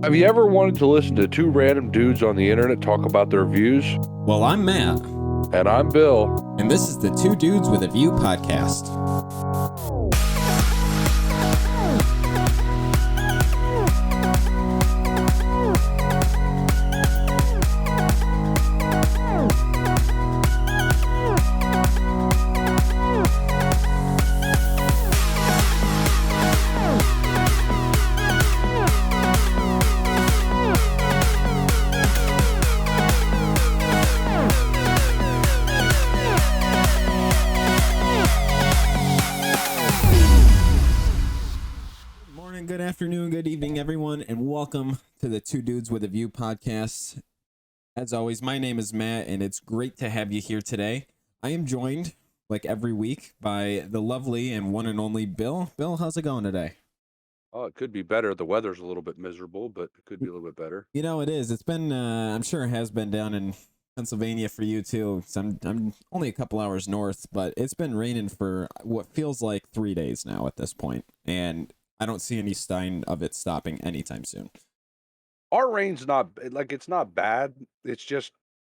Have you ever wanted to listen to two random dudes on the internet talk about their views? Well, I'm Matt, And I'm Bill. and this is the Two Dudes with a View podcast. Good morning, good afternoon, good evening, everyone, and welcome to the Two Dudes with a View podcast. As always, my name is Matt, and it's great to have you here today. I am joined, like every week, by the lovely and one and only Bill. Bill, how's it going today? Oh, it could be better. The weather's a little bit miserable, but it could be a little bit better. You know, it is. It's been, I'm sure it has been down in Pennsylvania for you too. So I'm only a couple hours north, but it's been raining for what feels like 3 days now at this point, and I don't see any sign of it stopping anytime soon. Our rain's not like it's not bad. It's just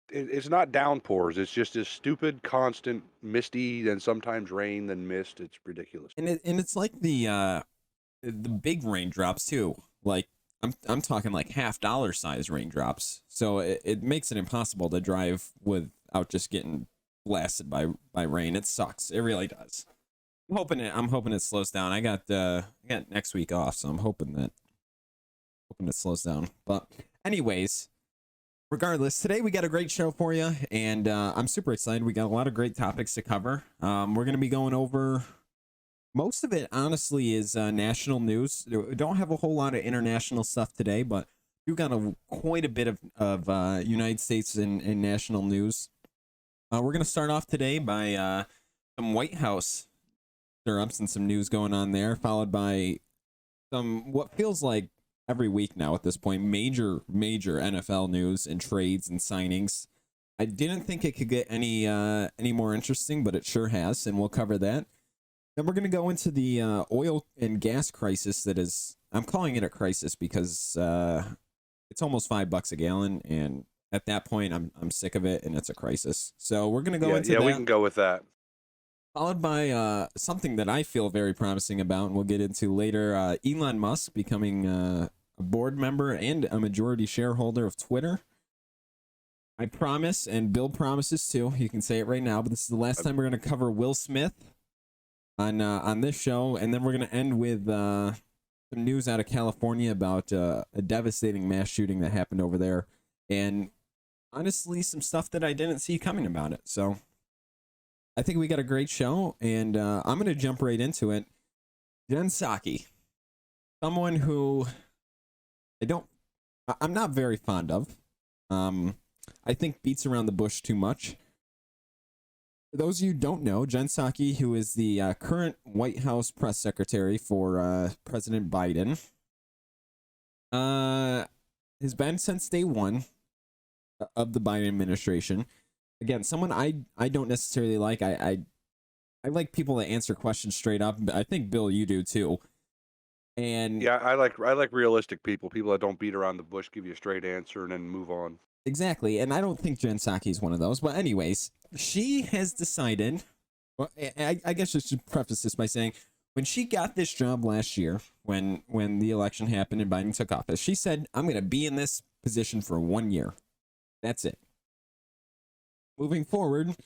it's not downpours. It's just this stupid, constant, misty, then sometimes rain, then mist. It's ridiculous. And it's like the big raindrops too. Like I'm talking like $50 size raindrops. So it makes it impossible to drive without just getting blasted by rain. It sucks. It really does. I'm hoping it slows down. I got next week off, so I'm hoping it slows down. But anyways, regardless, today we got a great show for you, and I'm super excited. We got a lot of great topics to cover. We're gonna be going over most of it. Honestly, is national news. We don't have a whole lot of international stuff today, but we've got quite a bit of United States and national news. We're gonna start off today by some White House stirrups and some news going on there, followed by some what feels like every week now at this point, major NFL news and trades and signings. I didn't think it could get any more interesting, but it sure has, and we'll cover that. Then we're gonna go into the oil and gas crisis that is. I'm calling it a crisis because it's almost $5 a gallon, and at that point, I'm sick of it, and it's a crisis. So we're gonna go into that. We can go with that. Followed by something that I feel very promising about, and we'll get into later. Elon Musk becoming a board member and a majority shareholder of Twitter. I promise, and Bill promises too. You can say it right now, but this is the last time we're going to cover Will Smith on this show, and then we're going to end with some news out of California about a devastating mass shooting that happened over there, and honestly, some stuff that I didn't see coming about it. So I think we got a great show, and I'm going to jump right into it. Jen Psaki, someone who I'm not very fond of. I think beats around the bush too much. For those of you who don't know, Jen Psaki, who is the current White House press secretary for President Biden, has been since day one of the Biden administration. Again, someone I don't necessarily like. I like people that answer questions straight up. I think, Bill, you do too. And yeah, I like realistic people that don't beat around the bush, give you a straight answer, and then move on. Exactly, and I don't think Jen Psaki is one of those. But anyways, she has decided. Well, I guess I should preface this by saying, when she got this job last year, when the election happened and Biden took office, she said, "I'm going to be in this position for 1 year. That's it." Moving forward,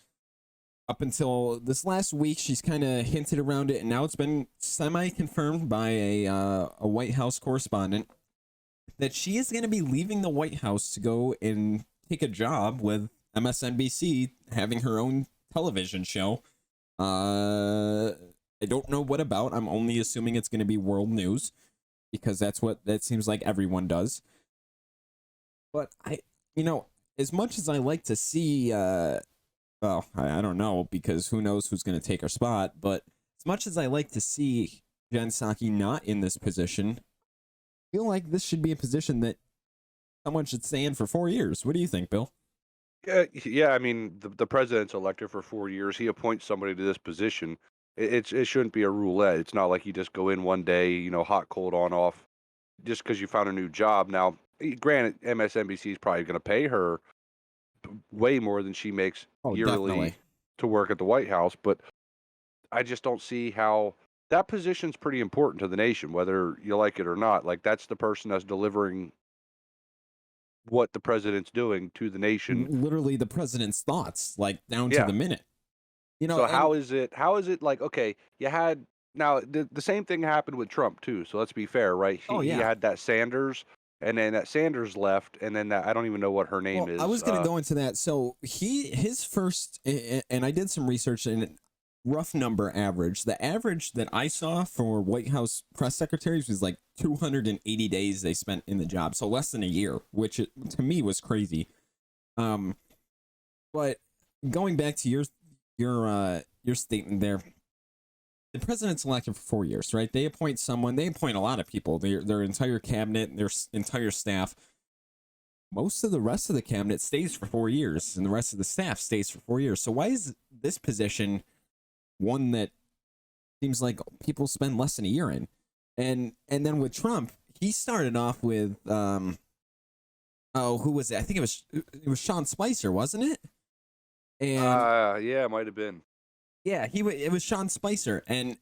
up until this last week, she's kind of hinted around it, and now it's been semi-confirmed by a White House correspondent that she is going to be leaving the White House to go and take a job with MSNBC, having her own television show. I don't know what about. I'm only assuming it's going to be world news, because that seems like everyone does. But as much as I like to see, well, I don't know, because who knows who's going to take her spot, but as much as I like to see Jen Psaki not in this position, I feel like this should be a position that someone should stay in for 4 years. What do you think, Bill? Yeah. I mean, the president's elected for 4 years. He appoints somebody to this position. It shouldn't be a roulette. It's not like you just go in one day, hot, cold, on, off. just because you found a new job. Now, granted, MSNBC is probably going to pay her way more than she makes Oh, yearly definitely. to work at the White House, but I just don't see how that position's pretty important to the nation, whether you like it or not. Like that's the person that's delivering what the president's doing to the nation. Literally the president's thoughts, like down to Yeah. the minute. So And how is it like, okay, you had now the same thing happened with Trump too. So let's be fair, right? oh He yeah. had that Sanders and then that Sanders left and then that I don't even know what her name Well, I is. was going to go into that. So his first, and I did some research, and rough number average. The average that I saw for White House press secretaries was like 280 days they spent in the job, so less than a year, which to me was crazy. But going back to your statement there, the president's elected for 4 years, right? They appoint someone. They appoint a lot of people. Their entire cabinet, their entire staff. Most of the rest of the cabinet stays for 4 years, and the rest of the staff stays for 4 years. So why is this position one that seems like people spend less than a year in? And then with Trump, he started off with who was it? I think it was Sean Spicer, wasn't it? And yeah, it might have been. yeah, it was Sean Spicer, and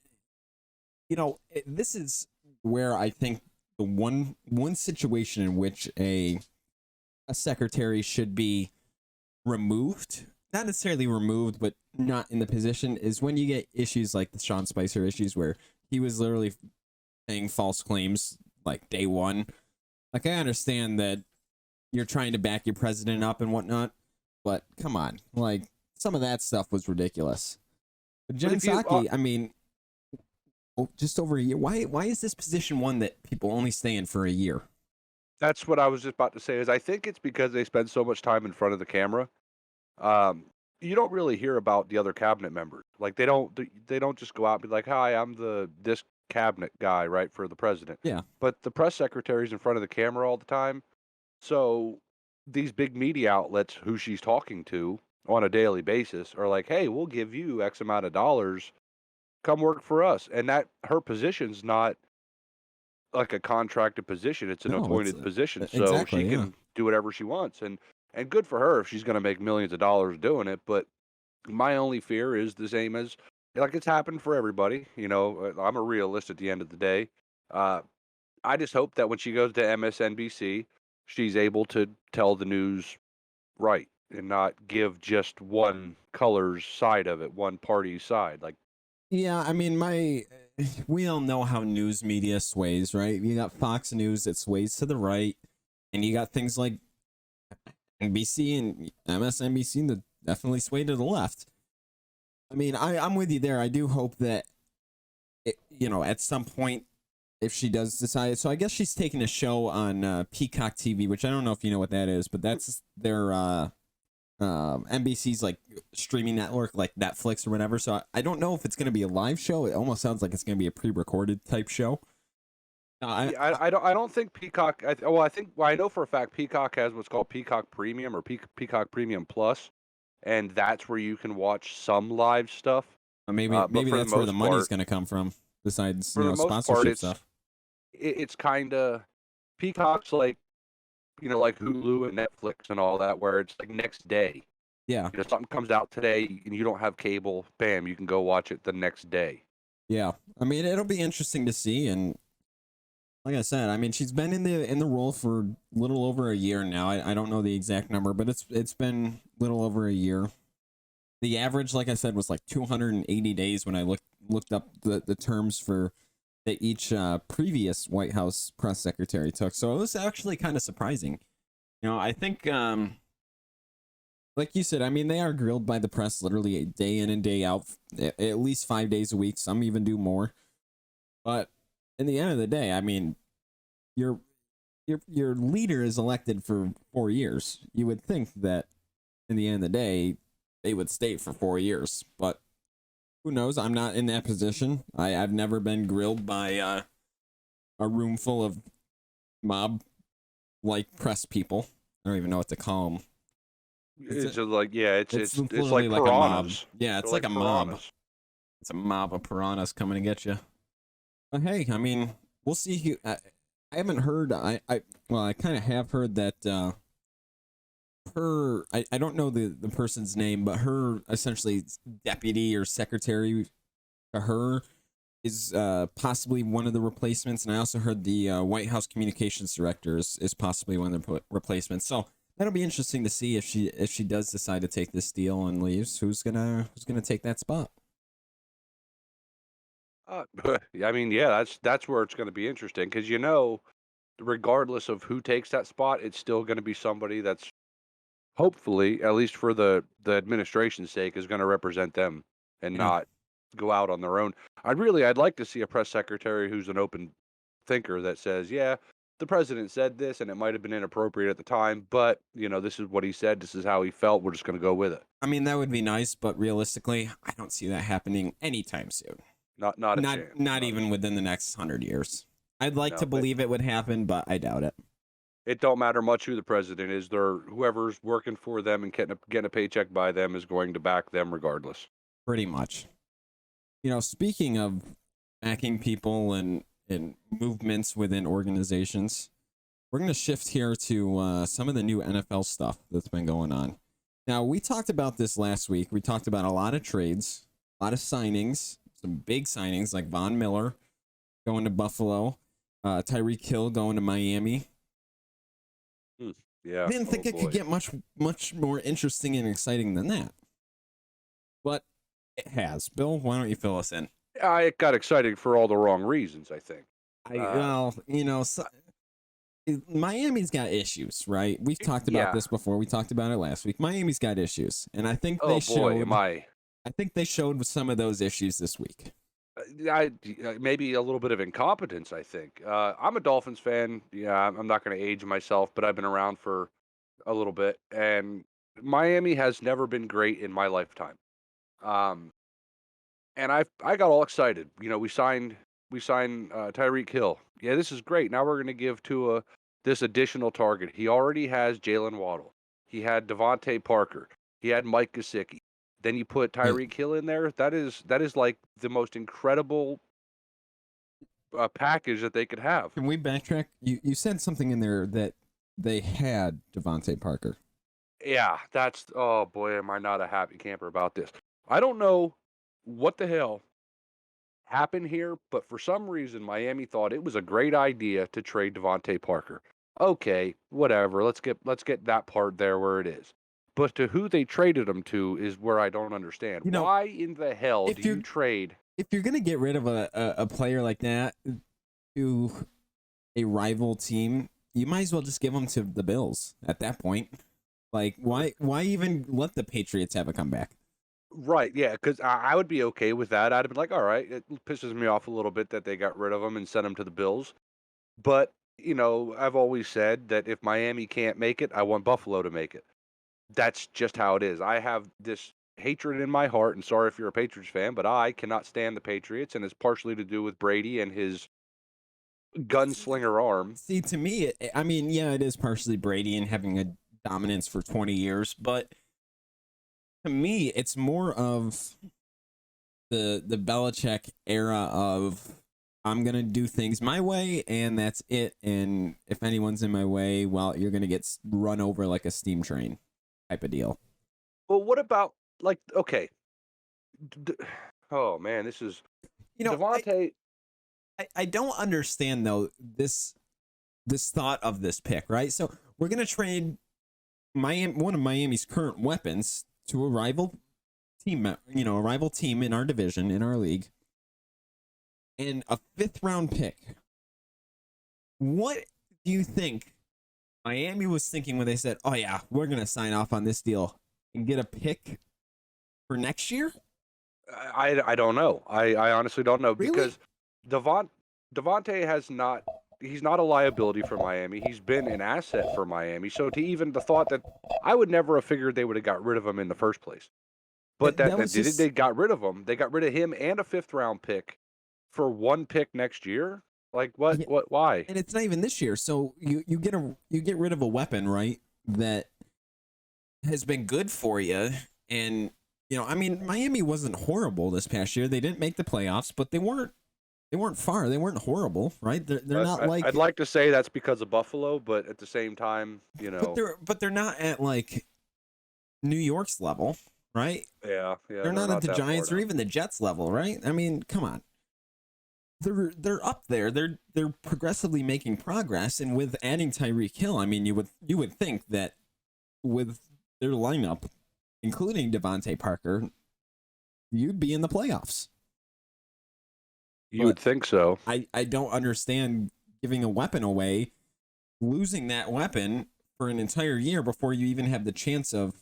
this is where I think the one situation in which a secretary should be removed, not necessarily removed, but not in the position, is when you get issues like the Sean Spicer issues where he was literally saying false claims like day one. Like, I understand that you're trying to back your president up and whatnot, but come on, like some of that stuff was ridiculous. But Jen Psaki, I mean, just over a year. Why is this position one that people only stay in for a year? That's what I was just about to say. Is I think it's because they spend so much time in front of the camera. You don't really hear about the other cabinet members. Like they don't just go out and be like, "Hi, I'm this cabinet guy, right, for the president." Yeah. But the press secretary's in front of the camera all the time. So these big media outlets who she's talking to on a daily basis are like, "Hey, we'll give you X amount of dollars. Come work for us." And that her position's not like a contracted position. It's an No, appointed position. So exactly, she yeah. can do whatever she wants. And good for her if she's going to make millions of dollars doing it. But my only fear is the same as like it's happened for everybody. You know, I'm a realist at the end of the day. I just hope that when she goes to MSNBC, she's able to tell the news right and not give just one color's side of it, one party's side. Like, Yeah, I mean, we all know how news media sways, right? You got Fox News that sways to the right, and you got things like NBC and MSNBC that definitely sway to the left. I mean, I'm with you there. I do hope that, at some point, if she does decide. So I guess she's taking a show on Peacock TV, which I don't know if you know what that is, but that's their NBC's like streaming network, like Netflix or whatever. So I don't know if it's going to be a live show. It almost sounds like it's going to be a pre-recorded type show. I don't think Peacock. I know for a fact Peacock has what's called Peacock Premium or Peacock Premium Plus, and that's where you can watch some live stuff. Maybe that's where the money's going to come from. Besides, for the most part, sponsorship stuff. It's kind of Peacock's like, like Hulu and Netflix and all that, where it's like next day. Yeah. Something comes out today and you don't have cable, bam, you can go watch it the next day. Yeah. I mean, it'll be interesting to see. And like I said, I mean, she's been in the role for a little over a year now. I don't know the exact number, but it's been a little over a year. The average, like I said, was like 280 days when I looked up the terms for that each previous White House press secretary took. So it was actually kind of surprising. I think, like you said, I mean, they are grilled by the press literally a day in and day out, at least 5 days a week. Some even do more. But in the end of the day, I mean, your leader is elected for 4 years. You would think that in the end of the day, they would stay for 4 years. But who knows? I'm not in that position. I've never been grilled by a room full of mob-like press people. I don't even know what to call them. It's just like, yeah, it's like like piranhas. A mob. Yeah, it's like a mob. Piranhas. It's a mob of piranhas coming to get you. But hey, I mean, we'll see. I haven't heard. I kind of have heard that her. I don't know the person's name, but her essentially deputy or secretary to her is possibly one of the replacements, and I also heard the White House communications director is possibly one of the replacements. So that'll be interesting to see if she does decide to take this deal and leaves. Who's gonna take that spot? Uh, I mean, yeah, that's where it's going to be interesting because regardless of who takes that spot, it's still going to be somebody that's hopefully, at least for the administration's sake, is going to represent them and Yeah. not go out on their own. I'd like to see a press secretary who's an open thinker that says, yeah, the president said this and it might have been inappropriate at the time, but this is what he said, this is how he felt, we're just going to go with it. I mean, that would be nice, but realistically, I don't see that happening anytime soon. Not a chance. Not even within the next 100 years. I'd like No, to but believe it would happen, but I doubt it. it don't matter much who the president is. Whoever's working for them and getting a paycheck by them is going to back them regardless. Pretty much. Speaking of backing people and movements within organizations, we're going to shift here to some of the new NFL stuff that's been going on. Now, we talked about this last week. We talked about a lot of trades, a lot of signings, some big signings like Von Miller going to Buffalo, Tyreek Hill going to Miami. Yeah. I didn't think it could get much more interesting and exciting than that. But it has. Bill, why don't you fill us in? It got exciting for all the wrong reasons, I think. Miami's got issues, right? We've talked about this before. We talked about it last week. Miami's got issues, and I think they showed. I think they showed some of those issues this week. Maybe a little bit of incompetence, I think. I'm a Dolphins fan. Yeah, I'm not going to age myself, but I've been around for a little bit, and Miami has never been great in my lifetime. And I got all excited. We signed Tyreek Hill. Yeah, this is great. Now we're going to give Tua this additional target. He already has Jalen Waddle. He had Devontae Parker. He had Mike Gesicki. Then you put Tyreek Hill in there. That is like the most incredible package that they could have. Can we backtrack? You said something in there that they had Devontae Parker. Yeah, oh boy, am I not a happy camper about this. I don't know what the hell happened here, but for some reason Miami thought it was a great idea to trade Devontae Parker. Okay, whatever. Let's get that part there where it is. But to who they traded him to is where I don't understand. Why in the hell do you trade? If you're gonna get rid of a player like that to a rival team, you might as well just give him to the Bills at that point. Like, why even let the Patriots have a comeback? Right, yeah, because I would be okay with that. I'd be like, all right, it pisses me off a little bit that they got rid of him and sent him to the Bills. But, I've always said that if Miami can't make it, I want Buffalo to make it. That's just how it is. I have this hatred in my heart, and sorry if you're a Patriots fan, but I cannot stand the Patriots, and it's partially to do with Brady and his gunslinger arm. See, to me, it is partially Brady and having a dominance for 20 years, but to me, it's more of the Belichick era of I'm gonna do things my way, and that's it. And if anyone's in my way, well, you're gonna get run over like a steam train, type of deal. Well, what about okay? Oh man, this is Devontae. I don't understand though this thought of this pick, right? So we're gonna trade one of Miami's current weapons to a rival team, a rival team in our division, in our league, and a 5th round pick. What do you think Miami was thinking when they said, "Oh yeah, we're gonna sign off on this deal and get a pick for next year"? I don't know. I honestly don't know Really? because Devontae he's not a liability for Miami. He's been an asset for Miami. So to even the thought that I would never have figured they would have got rid of him in the first place. But they got rid of him. They got rid of him and a 5th round pick for one pick next year. Like what? Yeah. What? Why? And it's not even this year. So you get rid of a weapon, right? That has been good for you. And Miami wasn't horrible this past year. They didn't make the playoffs, but they weren't They weren't far. They weren't horrible, right? They're not I'd like, like to say that's because of Buffalo, but at the same time, but they're not at like New York's level, right? yeah, They're they're not at not the that far Giants or down. even the Jets level, right? I mean, come on. They're up there. They're progressively making progress, and with adding Tyreek Hill, I mean, you would think that with their lineup, including Devontae Parker, you'd be in the playoffs. You But would think so. I don't understand giving a weapon away, losing that weapon for an entire year before you even have the chance of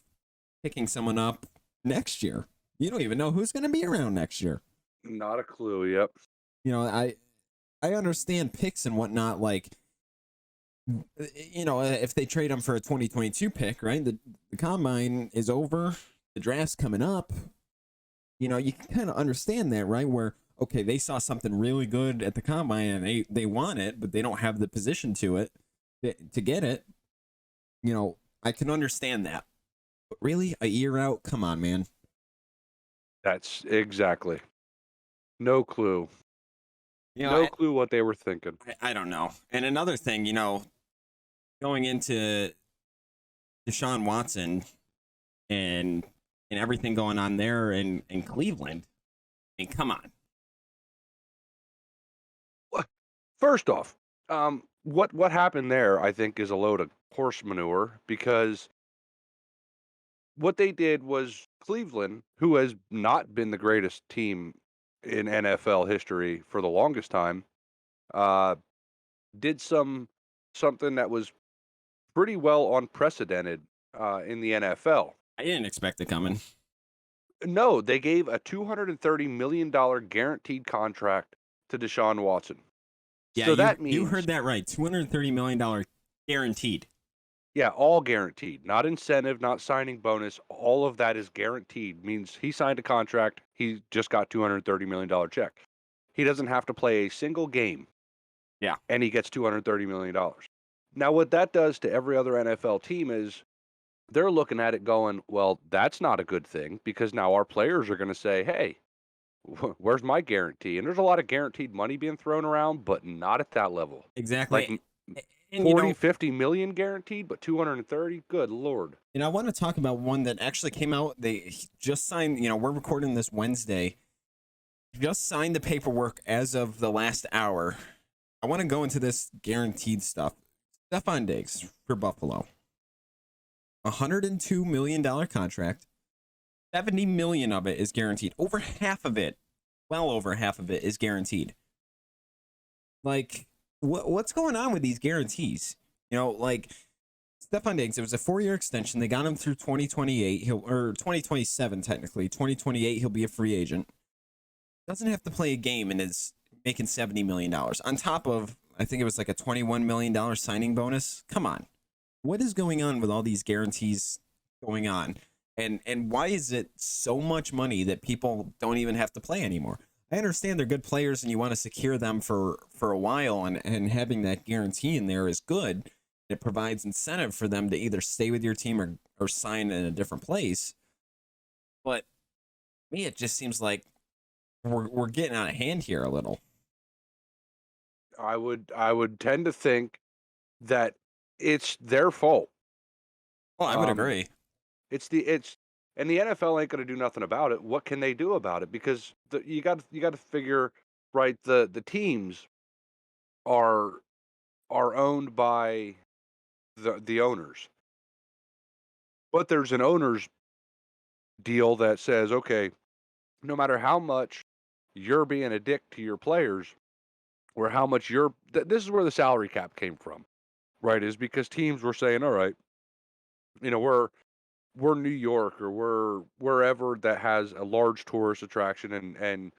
picking someone up next year. You don't even know who's going to be around next year. Not a clue. Yep. I understand picks and whatnot, like, if they trade them for a 2022 pick, right? The combine is over, the draft's coming up. You can kind of understand that, right? Where, okay, they saw something really good at the combine and they want it, but they don't have the position to get it. I can understand that. But really, a year out, come on, man. That's exactly. No clue. No clue what they were thinking. I don't know. And another thing, going into Deshaun Watson and everything going on there in Cleveland. I mean, come on. First off, what happened there, I think, is a load of horse manure because what they did was Cleveland, who has not been the greatest team in NFL history for the longest time, uh, did something that was pretty well unprecedented in the NFL. I didn't expect it coming. No, they gave a $230 million guaranteed contract to Deshaun Watson. Yeah, so that you means heard that right. $230 million guaranteed. yeah, all guaranteed, not incentive, not signing bonus. All of that is guaranteed. Means he signed a contract. He just got $230 million check. He doesn't have to play a single game. Yeah. And he gets $230 million. Now, what that does to every other NFL team is they're looking at it going, well, that's not a good thing because now our players are going to say, hey, where's my guarantee? And there's a lot of guaranteed money being thrown around, but not at that level. Exactly. Like and 40, 50 million guaranteed, but 230? Good Lord. And I want to talk about one that actually came out. They just signed, we're recording this Wednesday. Just signed the paperwork as of the last hour. I want to go into this guaranteed stuff. Stefon Diggs for Buffalo. $102 million contract. $70 million of it is guaranteed. Over half of it, well over half of it is guaranteed. Like, what's going on with these guarantees? Like Stefon Diggs, it was a 4-year extension. They got him through 2028, or 2027 technically. 2028, he'll be a free agent. Doesn't have to play a game and is making $70 million on top of, I think it was like a $21 million signing bonus. Come on. What is going on with all these guarantees going on? And why is it so much money that people don't even have to play anymore? I understand they're good players and you want to secure them for a while, and having that guarantee in there is good. It provides incentive for them to either stay with your team or sign in a different place. But me, it just seems like we're getting out of hand here a little. I would tend to think that it's their fault. Oh, I would agree. And the NFL ain't going to do nothing about it. What can they do about it? Because you got to figure, right? The teams are owned by the owners, but there's an owner's deal that says, okay, no matter how much you're being a dick to your players, or how much this is where the salary cap came from, right? Is because teams were saying, all right, we're New York or we're wherever that has a large tourist attraction and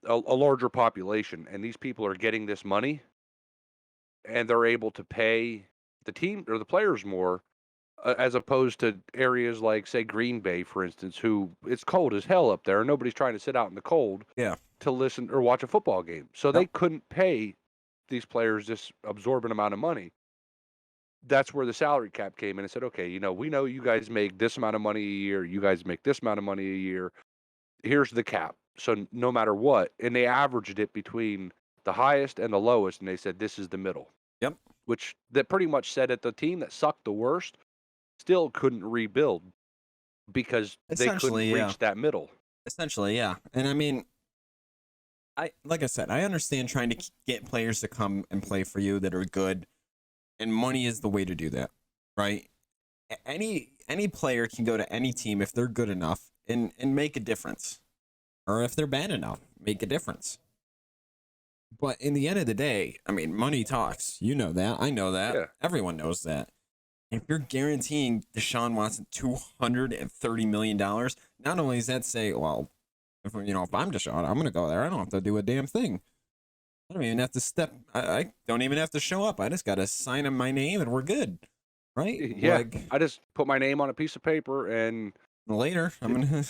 a larger population, and these people are getting this money, and they're able to pay the team or the players more, as opposed to areas like, say, Green Bay, for instance, who it's cold as hell up there, and nobody's trying to sit out in the cold to listen or watch a football game. So they couldn't pay these players this absorbent amount of money. That's where the salary cap came in and said, okay, we know you guys make this amount of money a year. You guys make this amount of money a year. Here's the cap. So no matter what, and they averaged it between the highest and the lowest, and they said this is the middle. Yep. Which that pretty much said that the team that sucked the worst still couldn't rebuild because they couldn't Essentially, yeah. reach that middle. Essentially, yeah. And I mean, like I said, I understand trying to get players to come and play for you that are good, and money is the way to do that, right? Any player can go to any team if they're good enough and make a difference, or if they're bad enough, make a difference. But in the end of the day, I mean, money talks. You know that. I know that. Yeah. Everyone knows that. If you're guaranteeing Deshaun Watson $230 million, not only does that say, well, if I'm Deshaun, I'm going to go there. I don't have to do a damn thing. I don't even have to I don't even have to show up. I just got to sign in my name and we're good. Right? Yeah. I just put my name on a piece of paper and later I'm going to.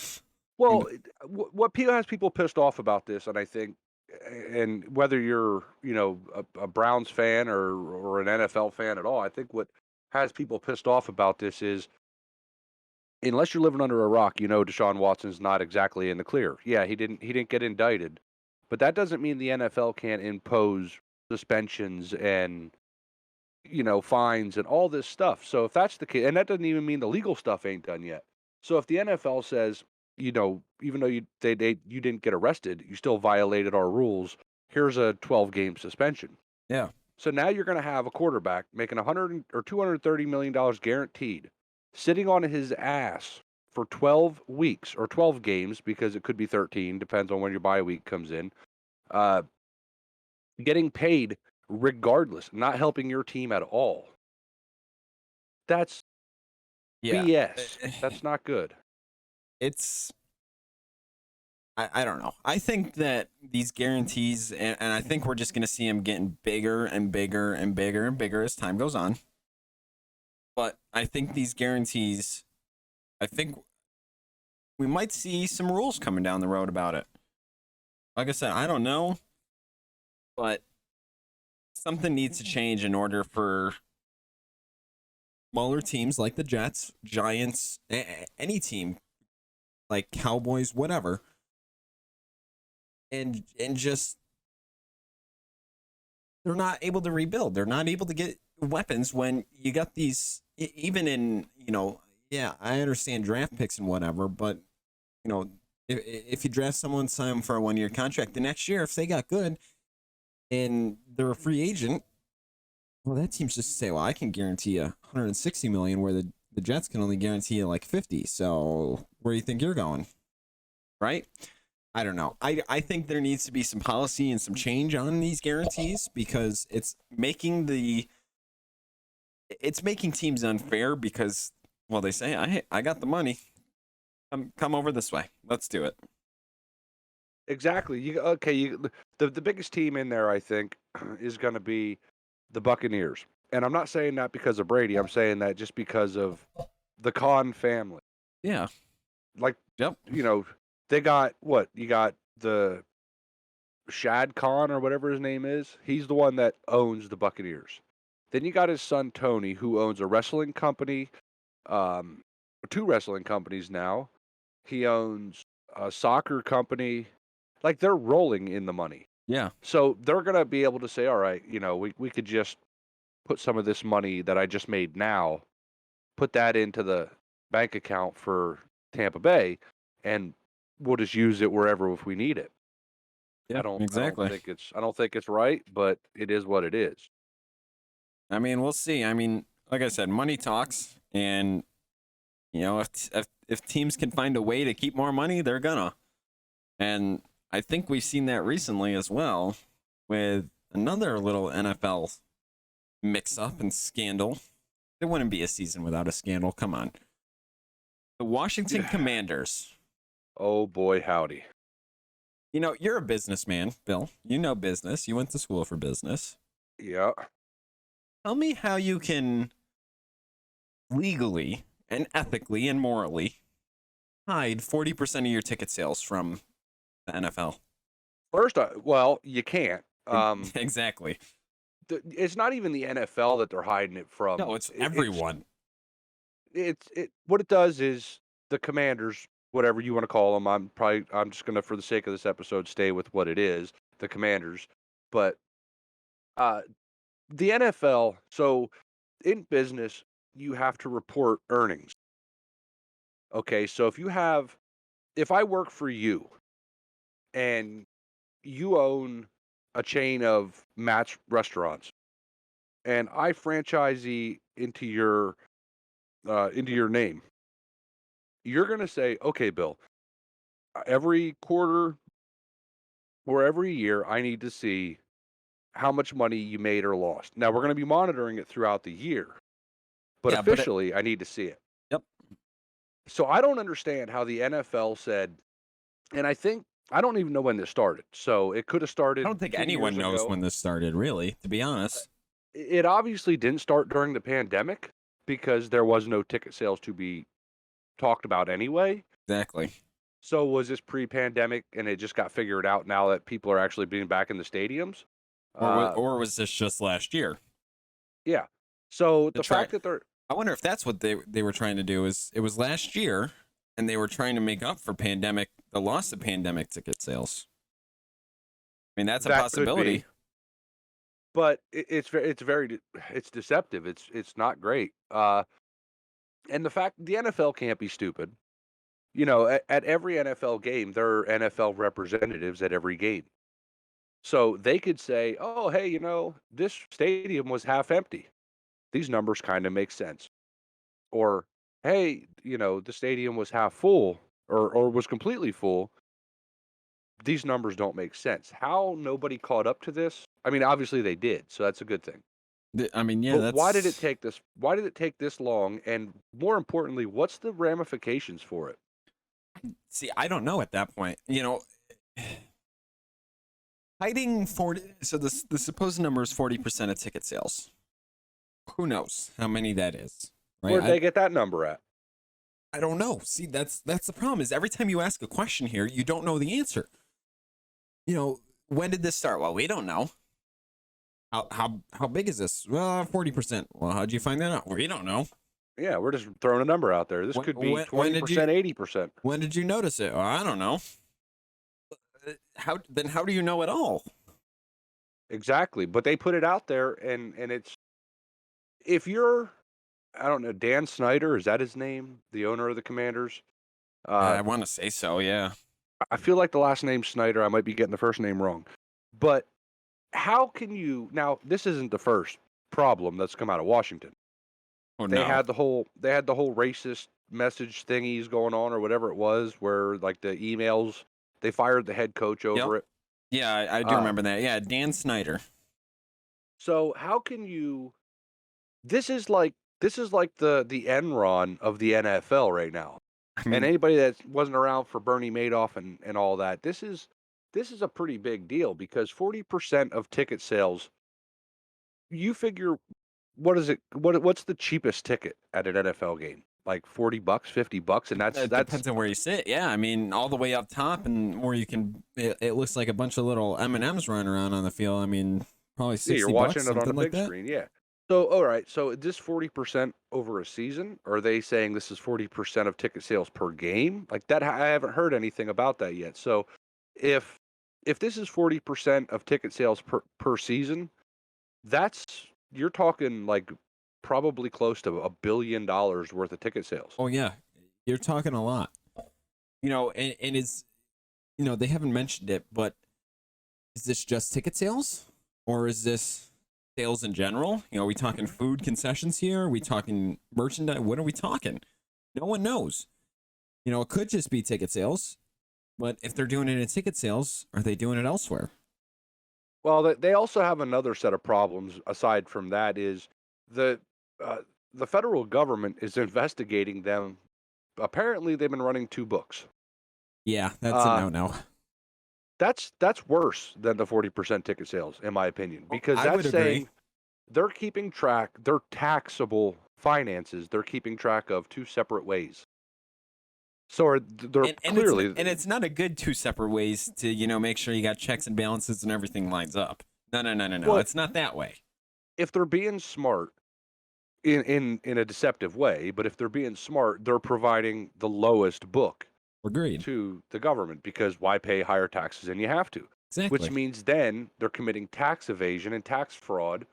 Well, what has people pissed off about this, and I think, and whether you're, a Browns fan or an NFL fan at all, I think what has people pissed off about this is, unless you're living under a rock, Deshaun Watson's not exactly in the clear. Yeah, he didn't get indicted, but that doesn't mean the NFL can't impose suspensions and fines and all this stuff. So if that's the case, and that doesn't even mean the legal stuff ain't done yet. So if the NFL says, even though you didn't get arrested, you still violated our rules, here's a 12-game suspension. Yeah. So now you're going to have a quarterback making $100 or $230 million guaranteed, sitting on his ass for 12 weeks or 12 games, because it could be 13, depends on when your bye week comes in, getting paid regardless, not helping your team at all. That's BS. That's not good. It's, I don't know. I think that these guarantees, and I think we're just going to see them getting bigger and bigger and bigger and bigger as time goes on. But I think these guarantees, I think we might see some rules coming down the road about it. Like I said, I don't know, but something needs to change in order for smaller teams like the Jets, Giants, any team like Cowboys, whatever, and just they're not able to rebuild. They're not able to get weapons when you got these, even in, yeah, I understand draft picks and whatever, but if you draft someone, sign them for a 1-year contract, the next year, if they got good and they're a free agent, well, that team's just say, well, I can guarantee you 160 million, where the Jets can only guarantee you like 50. So where do you think you're going? Right? I don't know. I think there needs to be some policy and some change on these guarantees, because it's making teams unfair, because, well, they say, I got the money. Come over this way. Let's do it. Exactly. The biggest team in there, I think, is going to be the Buccaneers. And I'm not saying that because of Brady. I'm saying that just because of the Khan family. Yeah. Like, yep. They got what? You got the Shad Khan or whatever his name is. He's the one that owns the Buccaneers. Then you got his son Tony, who owns a wrestling company, 2 wrestling companies now. He owns a soccer company. Like, they're rolling in the money. Yeah. So they're going to be able to say, all right, we could just put some of this money that I just made now, put that into the bank account for Tampa Bay, and we'll just use it wherever if we need it. Yeah, exactly. I don't think it's right, but it is what it is. I mean, we'll see. I mean, like I said, money talks, and if teams can find a way to keep more money, they're gonna. And I think we've seen that recently as well with another little NFL mix-up and scandal. There wouldn't be a season without a scandal. Come on. The Washington Commanders. Oh, boy, howdy. You're a businessman, Bill. You know business. You went to school for business. Yeah. Tell me how you can legally and ethically and morally hide 40% of your ticket sales from the NFL. First, well, you can't. Exactly. It's not even the NFL that they're hiding it from. No, it's everyone. What it does is the Commanders, whatever you want to call them. I'm just gonna, for the sake of this episode, stay with what it is. The Commanders. but uh, the NFL. So in business, you have to report earnings. Okay, so if I work for you and you own a chain of match restaurants, and I franchisee into your name, you're gonna say, okay, Bill, every quarter or every year, I need to see how much money you made or lost. Now we're gonna be monitoring it throughout the year, but Yeah, but officially, I need to see it. yep. So I don't understand how the NFL said, and I don't even know when this started. So it could have I started don't think 2 years anyone knows ago. when this started, really, to be Uh, honest. It obviously didn't start during the pandemic because there was no ticket sales to be talked about anyway. Exactly. So was this pre-pandemic and it just got figured out now that people are actually being back in the stadiums? Uh, Or was this just last year? yeah. So To the try fact that they're I wonder if that's what they were trying to do. Is it was last year and they were trying to make up for the loss of pandemic ticket sales. I mean, that's a that could be, possibility. but it's deceptive. It's not great. And the fact the NFL can't be stupid. You know, at every NFL game, there are NFL representatives at every game. So they could say, "Oh, hey, this stadium was half empty. These numbers kind of make sense." Or, "Hey, the stadium was half full or was completely full. These numbers don't make sense." How nobody caught up to this? I mean, obviously they did, so that's a good thing. I mean, yeah, But that's why did it take this long? And more importantly, what's the ramifications for it? see, I don't know at that point. Hiding 40, so the supposed number is 40% of ticket sales. Who knows how many that is, right? Where'd they get that number at? I don't know. See, that's the problem is every time you ask a question here, you don't know the answer. When did this start? Well, we don't know. How big is this? Well, 40%. Well, how'd you find that out? We don't know. Yeah, we're just throwing a number out there. This When could be when did you 20%, 80%. when did you notice it? Well, I don't know. How do you know at all? Exactly. But they put it out there and if you're I don't know, Dan Snyder, is that his name? The owner of the Commanders? Uh I want to say so. Yeah. I feel like the last name Snyder, I might be getting the first name wrong. But how can you now this isn't the first problem that's come out of Washington. Oh They no. had the whole racist message thingies going on or whatever it was where like the emails they fired the head coach Yep. over it. Yeah, I do Uh remember that. Yeah, Dan Snyder. so how can you this is like the Enron of the NFL right now. I And mean, anybody that wasn't around for Bernie Madoff and all that, this is a pretty big deal because 40% of ticket sales, you figure what's the cheapest ticket at an NFL game? Like 40 bucks, 50 bucks and it that's depends on where you sit. Yeah, I mean, all the way up top and where you can. It looks like a bunch of little M&Ms running around on the field. I mean, probably yeah, you're 60 bucks, watching it on a something like big that. screen, yeah. So, all right, so is this 40% over a season? Or are they saying this is 40% of ticket sales per game? Like that, I haven't heard anything about that yet. So, if if this is 40% of ticket sales per season, that's you're talking like probably close to $1 billion worth of ticket sales. Oh yeah, you're talking a lot. And it's they haven't mentioned it, but is this just ticket sales or is this sales in general? Are we talking food concessions here? Are we talking merchandise? What are we talking? No one knows. It could just be ticket sales, but if they're doing it in ticket sales, are they doing it elsewhere? Well, they also have another set of problems aside from that is the uh, the federal government is investigating them. Apparently, they've been running two books. Yeah, that's a Uh, no-no. that's worse than the 40% ticket sales, in my opinion, because I would that's agree. saying they're keeping track, their taxable finances, they're keeping track of two separate ways. So they're And clearly, it's not a good two separate ways to, make sure you got checks and balances and everything lines up. No, no, no, no, no. well, It's not that way. if they're being smart in a deceptive way, but if they're being smart, they're providing the lowest book Agreed. to the government because why pay higher taxes than you have to? which Exactly. means then they're committing tax evasion and tax fraud.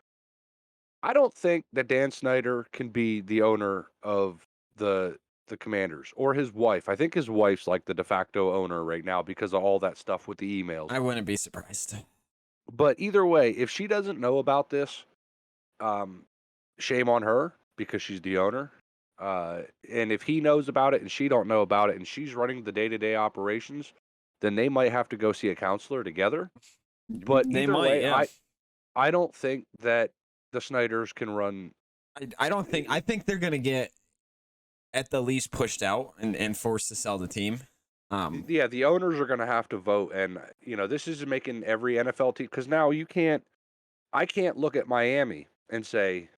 I don't think that Dan Snyder can be the owner of the Commanders or his wife. I think his wife's like the de facto owner right now because of all that stuff with the emails. I wouldn't be surprised. But either way, if she doesn't know about this, um, shame on her because she's the owner. And if he knows about it and she don't know about it and she's running the day-to-day operations, then they might have to go see a counselor together. But They either might, way, yeah. I don't think that the Snyders can run. I don't think. I think they're gonna get at the least pushed out and forced to sell the team. Yeah, the owners are going to have to vote, and this is making every NFL team because now I can't look at Miami and say,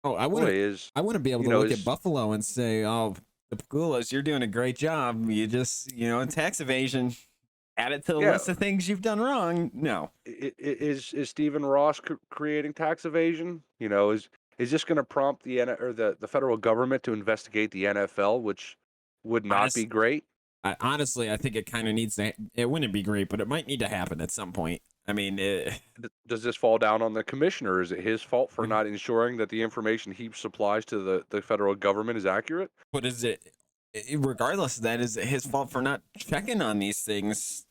Oh, I boy, wouldn't be able to look at Buffalo and say, "Oh, the Pagulas, you're doing a great job. You just, tax evasion, add it to the list of things you've done wrong." No. Is Stephen Ross creating tax evasion? Is this going to prompt the federal government to investigate the NFL, which would not be great? Honestly, I think it kind of needs to. It wouldn't be great, but it might need to happen at some point. I mean, does this fall down on the commissioner? Is it his fault for not ensuring that the information he supplies to the federal government is accurate? But is it, regardless of that, is it his fault for not checking on these things,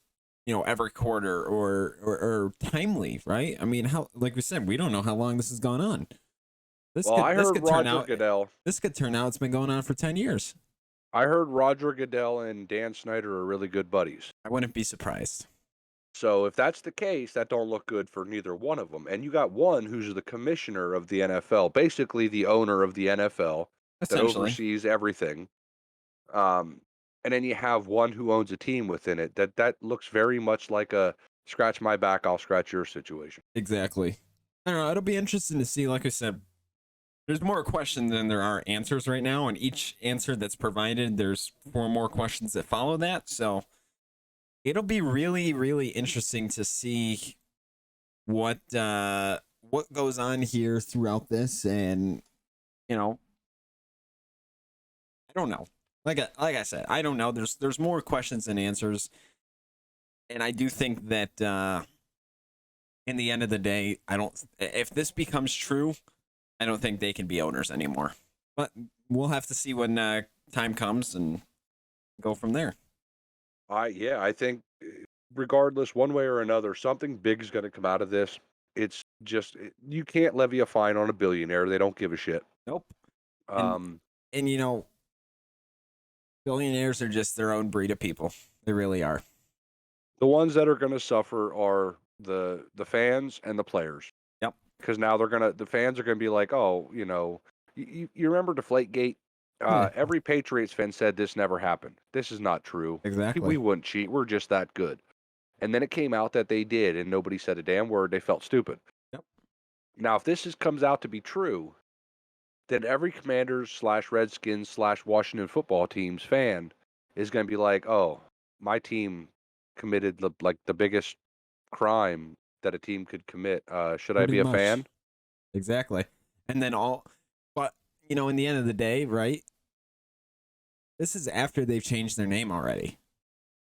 every quarter or timely, right? I mean, like we said, we don't know how long this has gone on. I heard Roger Goodell. This could turn out it's been going on for 10 years. I heard Roger Goodell and Dan Snyder are really good buddies. I wouldn't be surprised. So if that's the case, that don't look good for neither one of them. And you got one who's the commissioner of the NFL, basically the owner of the NFL that oversees everything. And then you have one who owns a team within it. That looks very much like a scratch my back, I'll scratch your situation. Exactly. I don't know. It'll be interesting to see. Like I said, there's more questions than there are answers right now, and each answer that's provided, there's 4 more questions that follow that. So it'll be really, really interesting to see what goes on here throughout this, and I don't know. Like I said, I don't know. There's more questions than answers, and I do think that in the end of the day, if this becomes true, I don't think they can be owners anymore. But we'll have to see when time comes and go from there. I think regardless, one way or another, something big is going to come out of this. It's just you can't levy a fine on a billionaire. They don't give a shit. Nope. And billionaires are just their own breed of people. They really are. The ones that are going to suffer are the fans and the players. Yep. Because now the fans are going to be like, oh, you remember Deflategate? Every Patriots fan said this never happened. This is not true. Exactly. We wouldn't cheat. We're just that good. And then it came out that they did, and nobody said a damn word. They felt stupid. Yep. Now, if this comes out to be true, then every Commanders / Redskins / Washington football team's fan is going to be like, oh, my team committed the biggest crime that a team could commit. Should I be a fan? Exactly. And then but in the end of the day, right? This is after they've changed their name already.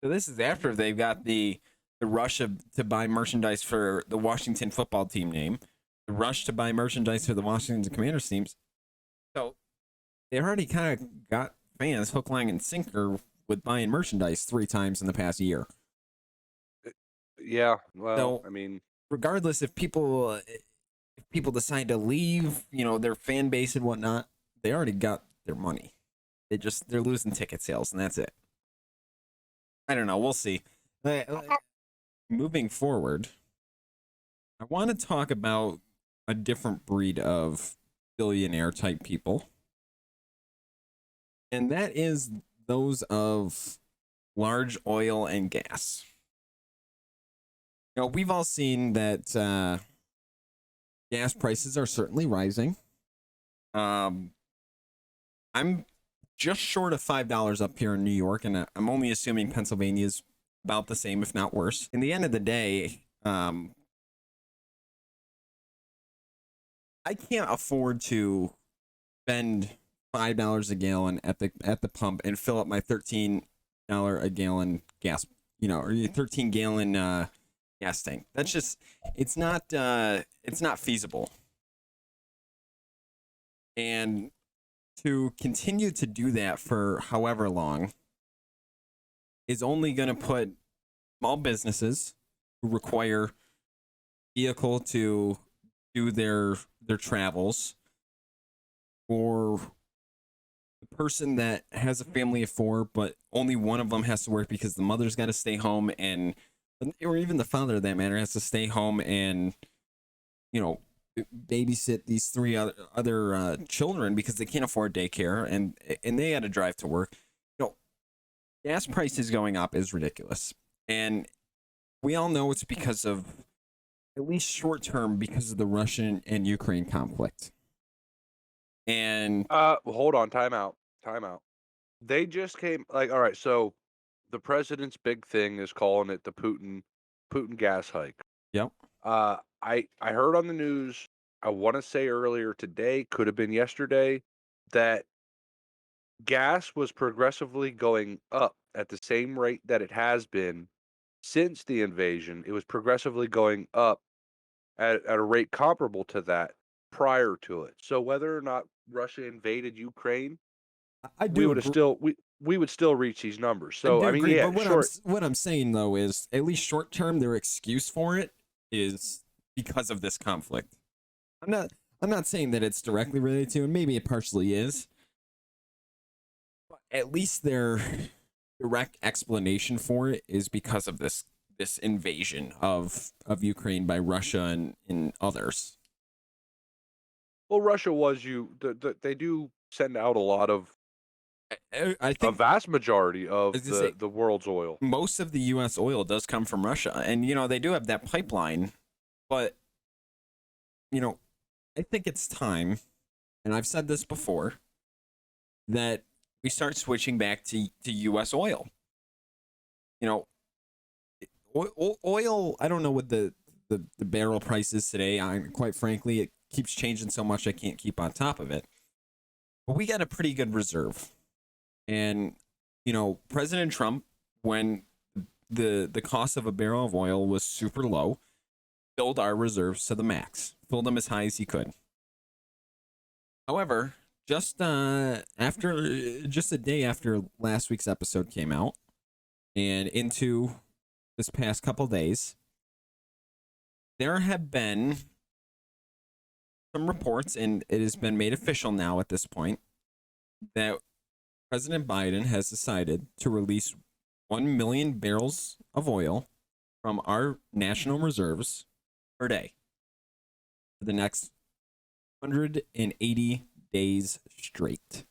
So this is after they've got the rush to buy merchandise for the Washington football team name, the rush to buy merchandise for the Washington Commanders teams. So they already kind of got fans hook, line, and sinker with buying merchandise 3 times in the past year. Yeah, well, I mean, regardless if people decide to leave, their fan base and whatnot, they already got their money. They're losing ticket sales, and that's it. I don't know. We'll see. Moving forward, I want to talk about a different breed of billionaire type people, and that is those of large oil and gas. We've all seen that gas prices are certainly rising. I'm just short of $5 up here in New York, and I'm only assuming Pennsylvania is about the same, if not worse. In the end of the day, I can't afford to spend $5 a gallon at the pump and fill up my $13 a gallon gas, or 13 gallon gas tank. That's just it's not feasible. And to continue to do that for however long is only going to put small businesses who require vehicle to do their travels, or the person that has a family of four but only one of them has to work because the mother's got to stay home, and or even the father of that matter has to stay home and you know babysit these three other children because they can't afford daycare, and they had to drive to work. Gas prices going up is ridiculous, and we all know it's because of, at least short term, because of the Russian and Ukraine conflict. And hold on, time out. They just came like, all right, so the president's big thing is calling it the Putin gas hike. yep, I heard on the news, I want to say earlier today, could have been yesterday, that gas was progressively going up at the same rate that it has been since the invasion. It was progressively going up at a rate comparable to that prior to it. So whether or not Russia invaded Ukraine, I we do would have agree. still we would still reach these numbers. I So do I mean, agree, yeah, but sure. what I'm saying though is, at least short term, their excuse for it is because of this conflict. I'm not saying that it's directly related to, and maybe it partially is. But at least their direct explanation for it is because of this invasion of Ukraine by Russia and others. Well, Russia was they do send out a lot of I a think, vast majority of as I say, the world's oil. most of the U.S. oil does come from Russia, and they do have that pipeline, but you know, I think it's time, and I've said this before, that we start switching back to U.S. oil. You know, oil. I don't know what the barrel price is today. Quite frankly, it keeps changing so much I can't keep on top of it. But we got a pretty good reserve, and President Trump, when the cost of a barrel of oil was super low, filled our reserves to the max, filled them as high as he could. However, just just a day after last week's episode came out, and into this past couple days, there have been some reports, and it has been made official now at this point, that President Biden has decided to release 1 million barrels of oil from our national reserves per day for the next 180 days straight.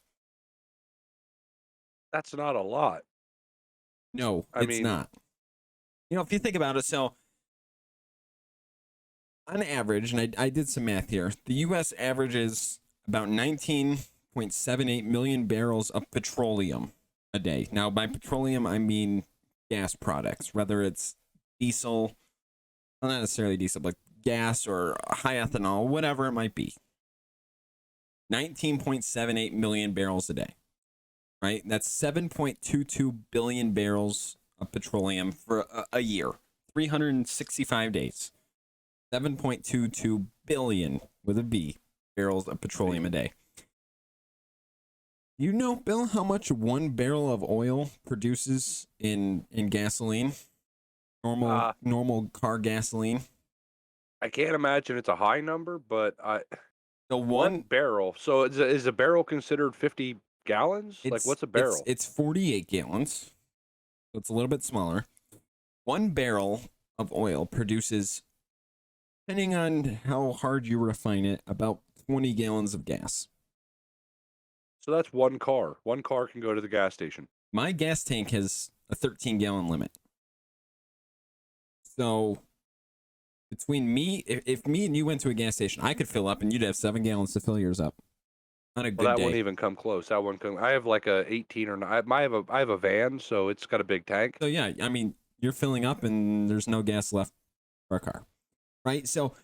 That's not a lot. No, I it's mean, not. If you think about it, so on average, and I did some math here, the U.S. averages about 19.78 million barrels of petroleum a day. Now, by petroleum, I mean gas products, whether it's diesel, well, not necessarily diesel, but gas or high ethanol, whatever it might be. 19.78 million barrels a day, right? That's 7.22 billion barrels of petroleum for a year, 365 days. 7.22 billion, with a B, barrels of petroleum a day. You know, Bill, how much 1 barrel of oil produces in gasoline? Normal car gasoline. I can't imagine it's a high number, but The one barrel. So is a barrel considered 50 gallons? Like, what's a barrel? It's 48 gallons. So it's a little bit smaller. 1 barrel of oil produces, depending on how hard you refine it, about 20 gallons of gas. So that's one car. One car can go to the gas station. My gas tank has a 13-gallon limit. So between me, if me and you went to a gas station, I could fill up and you'd have 7 gallons to fill yours up on a good Well, that day. wouldn't even come close. That one I have like a 18 or 9. I have a van, so it's got a big tank. So yeah, I mean, you're filling up and there's no gas left for a car, right? So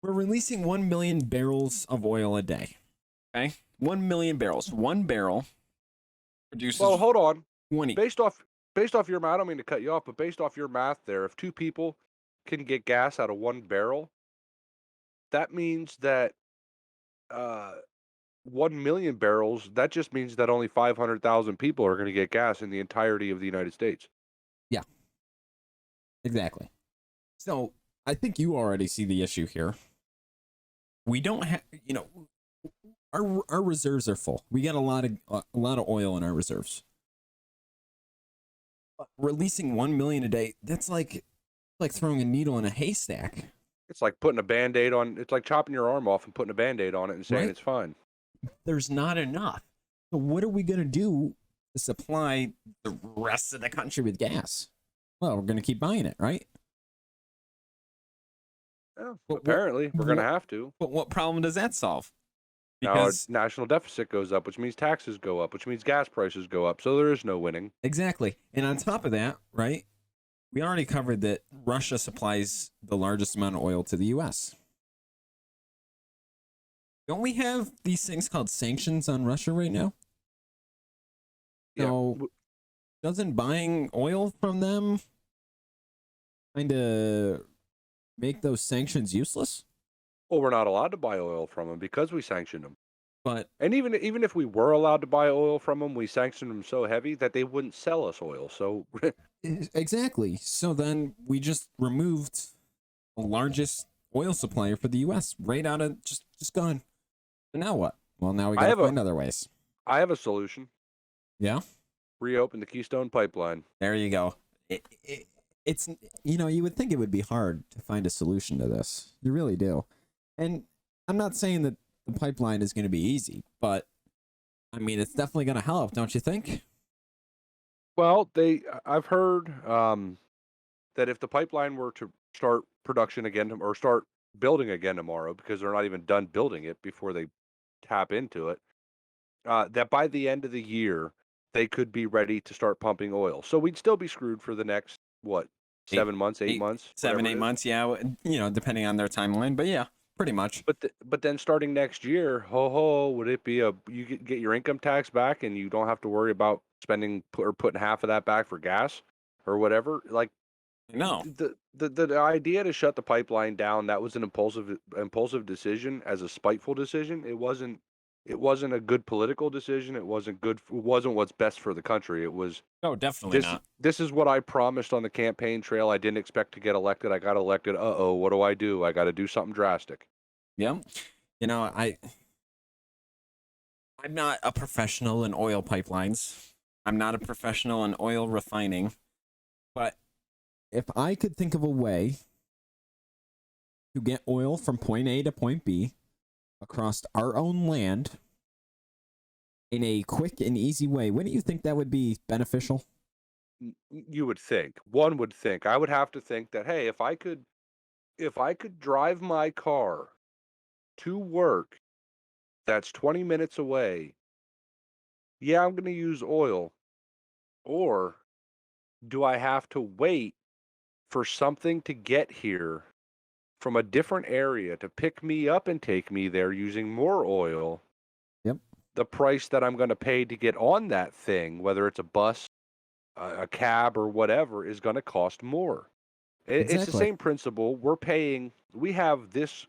we're releasing 1 million barrels of oil a day. Okay, 1 million barrels. 1 barrel produces. Well, hold on. 20. Based off your math, I don't mean to cut you off, but based off your math there, if two people can get gas out of one barrel, that means that uh, 1 million barrels, that just means that only 500,000 people are going to get gas in the entirety of the United States. Yeah, exactly. So I think you already see the issue here. We don't have, our reserves are full. We got a lot of oil in our reserves. Releasing 1 million a day, that's like throwing a needle in a haystack. It's like putting a Band-Aid on, it's like chopping your arm off and putting a Band-Aid on it and saying Right? it's fine. There's not enough. So what are we gonna do to supply the rest of the country with gas? Well, we're gonna keep buying it, right? Yeah, But apparently, we're going to what, have to. but what problem does that solve? Now our Because national deficit goes up, which means taxes go up, which means gas prices go up. So there is no winning. exactly, and on top of that, right? We already covered that Russia supplies the largest amount of oil to the U.S. Don't we have these things called sanctions on Russia right now? Yeah. So doesn't buying oil from them kind of make those sanctions useless? Well, we're not allowed to buy oil from them because we sanctioned them. But And even if we were allowed to buy oil from them, we sanctioned them so heavy that they wouldn't sell us oil. So exactly. So then we just removed the largest oil supplier for the U.S. right out of just gone. And now what? Well, now we I gotta have a find other ways. I have a solution. Yeah. Reopen the Keystone Pipeline. There you go. It's you would think it would be hard to find a solution to this. You really do. And I'm not saying that the pipeline is going to be easy, but I mean it's definitely going to help, don't you think? Well, I've heard that if the pipeline were to start production again or start building again tomorrow, because they're not even done building it before they tap into it, that by the end of the year they could be ready to start pumping oil. So we'd still be screwed for the next what, Eight, 7 months, 8 months, seven, whatever eight it is. months, yeah. Depending on their timeline, but yeah, pretty much. But then starting next year, ho ho, would it be you get your income tax back and you don't have to worry about spending or putting half of that back for gas or whatever? Like No, the idea to shut the pipeline down, that was an impulsive decision, as a spiteful decision. It wasn't a good political decision. It wasn't what's best for the country. It was no, definitely this not. this is what I promised on the campaign trail. I didn't expect to get elected. I got elected. Uh-oh, what do? I got to do something drastic. Yeah, I'm not a professional in oil pipelines. I'm not a professional in oil refining, but if I could think of a way to get oil from point A to point B across our own land in a quick and easy way, wouldn't you think that would be beneficial? You would think. One would think. I would have to think that, hey, if I could drive my car to work that's 20 minutes away, yeah, I'm going to use oil. Or do I have to wait for something to get here from a different area to pick me up and take me there using more oil? Yep. The price that I'm going to pay to get on that thing, whether it's a bus, a cab, or whatever, is going to cost more. It's the Exactly. same principle. We have this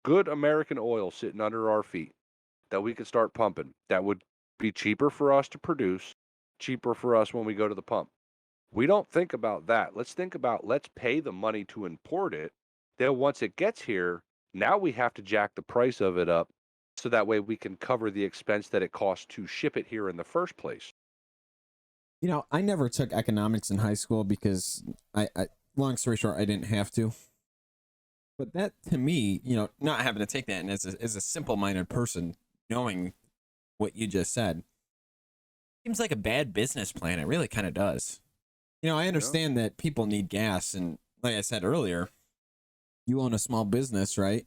good American oil sitting under our feet that we could start pumping. That would be cheaper for us to produce, cheaper for us when we go to the pump. We don't think about that. Let's pay the money to import it. Then once it gets here, now we have to jack the price of it up so that way we can cover the expense that it costs to ship it here in the first place. I never took economics in high school because I long story short, I didn't have to. But that to me, not having to take that and as a simple minded person, knowing what you just said, seems like a bad business plan. It really kind of does. I Yeah. understand that people need gas, and like I said earlier, you own a small business, right?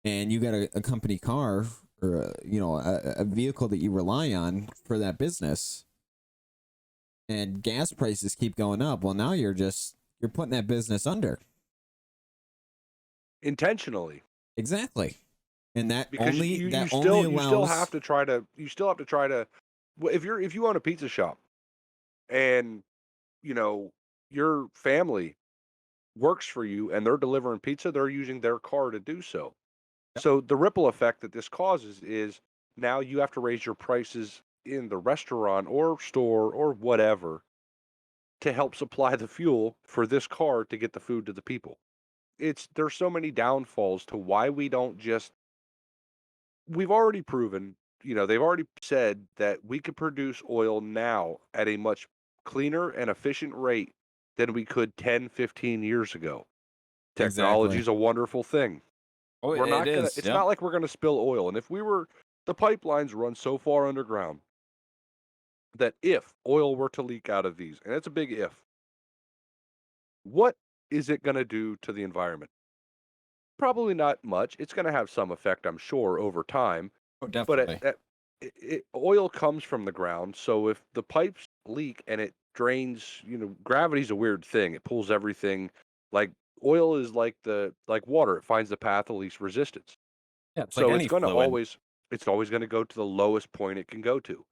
And you got a company car or a vehicle that you rely on for that business, and gas prices keep going up. Well, now you're putting that business under. Intentionally. Exactly. And that Because only you that only you still have allows. to try to well, if you own a pizza shop and you know your family works for you and they're delivering pizza, they're using their car to do so. Yep. So the ripple effect that this causes is now you have to raise your prices in the restaurant or store or whatever to help supply the fuel for this car to get the food to the people. There's so many downfalls to why we don't just we've already proven, they've already said that we could produce oil now at a much cleaner and efficient rate than we could 10, 15 years ago. Technology Exactly. is a wonderful thing. Oh, it is. It's Yep. not like we're gonna spill oil. And if the pipelines run so far underground that if oil were to leak out of these, and it's a big if, what is it gonna do to the environment? Probably not much. It's gonna have some effect, I'm sure, over time. Oh, But definitely. oil comes from the ground, so if the pipes leak and it drains, gravity's a weird thing. It pulls everything. Like oil is like water. It finds the path of least resistance. Yeah, it's like So any fluid. it's always going to go to the lowest point it can go to.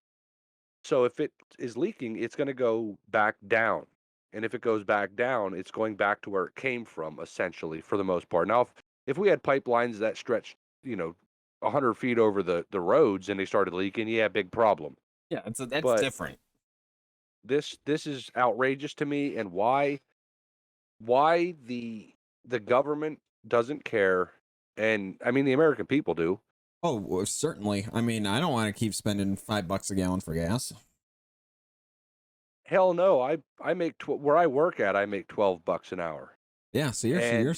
So if it is leaking, it's going to go back down. And if it goes back down, it's going back to where it came from, essentially, for the most part. Now, if we had pipelines that stretched, 100 feet over the roads and they started leaking, yeah, big problem. Yeah, that's But different. this is outrageous to me, and why the government doesn't care, and I mean the American people do. Oh, well, certainly. I mean, I don't want to keep spending $5 a gallon for gas. Hell no, I make where I work at, I make $12 an hour, Yeah, so and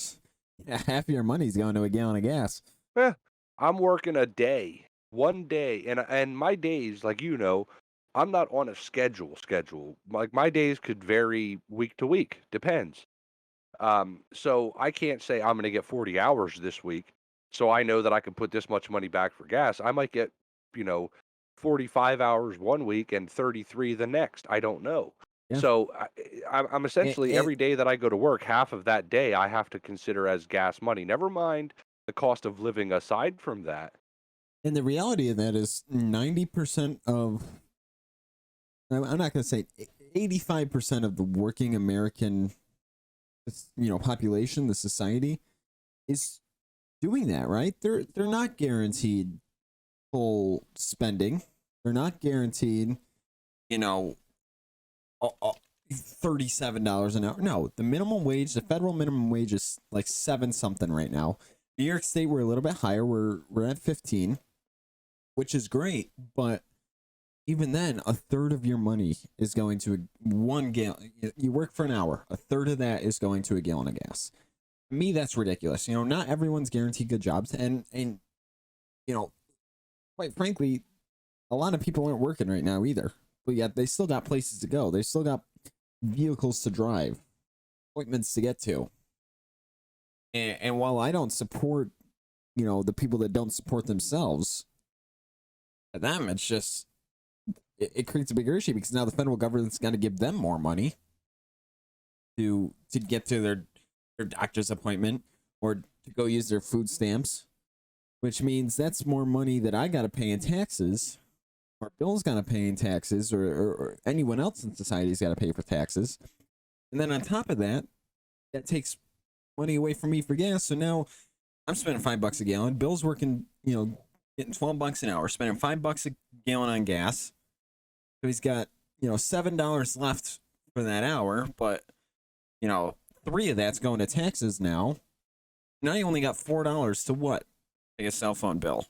half of your money's going to a gallon of gas. eh, I'm working a day, one day, and my days, like I'm not on a schedule. Like my days could vary week to week, depends. So I can't say I'm going to get 40 hours this week. So I know that I can put this much money back for gas. I might get, you know, 45 hours one week and 33 the next. I don't know. Yeah. So I'm It, essentially it every day that I go to work, half of that day I have to consider as gas money. Never mind the cost of living aside from that. and the reality of that is 90% of I'm not going to say 85% of the working American population, the society is doing that, right? They're not guaranteed full spending. They're not guaranteed, you know, $37 an hour. No, the minimum wage, the federal minimum wage is like 7 something right now. New York State, we're a little bit higher. We're at 15, which is great, but even then, a third of your money is going to 1 gallon. You work for an hour, a third of that is going to a gallon of gas. To me, that's ridiculous. Not everyone's guaranteed good jobs, and quite frankly, a lot of people aren't working right now either. But yet, they still got places to go. They still got vehicles to drive, appointments to get to. And while I don't support, the people that don't support themselves, to them, it's just it creates a bigger issue because now the federal government's got to give them more money to get to their doctor's appointment or to go use their food stamps, which means that's more money that I got to pay in taxes, or Bill's got to pay in taxes, or anyone else in society's got to pay for taxes. And then on top of that, that takes money away from me for gas. So now I'm spending $5 a gallon. Bill's working, getting $12 an hour, spending $5 a gallon on gas. So he's got, $7 left for that hour, but, 3 of that's going to taxes now. Now you only got $4 to what? Pay a cell phone bill,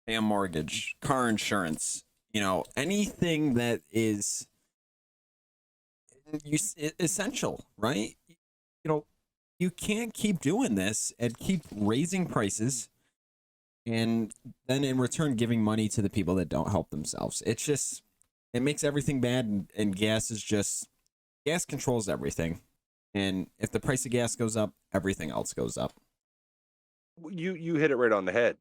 pay a mortgage, car insurance, anything that is essential, right? You can't keep doing this and keep raising prices and then in return giving money to the people that don't help themselves. It makes everything bad, and gas controls everything. And if the price of gas goes up, everything else goes up. You hit it right on the head.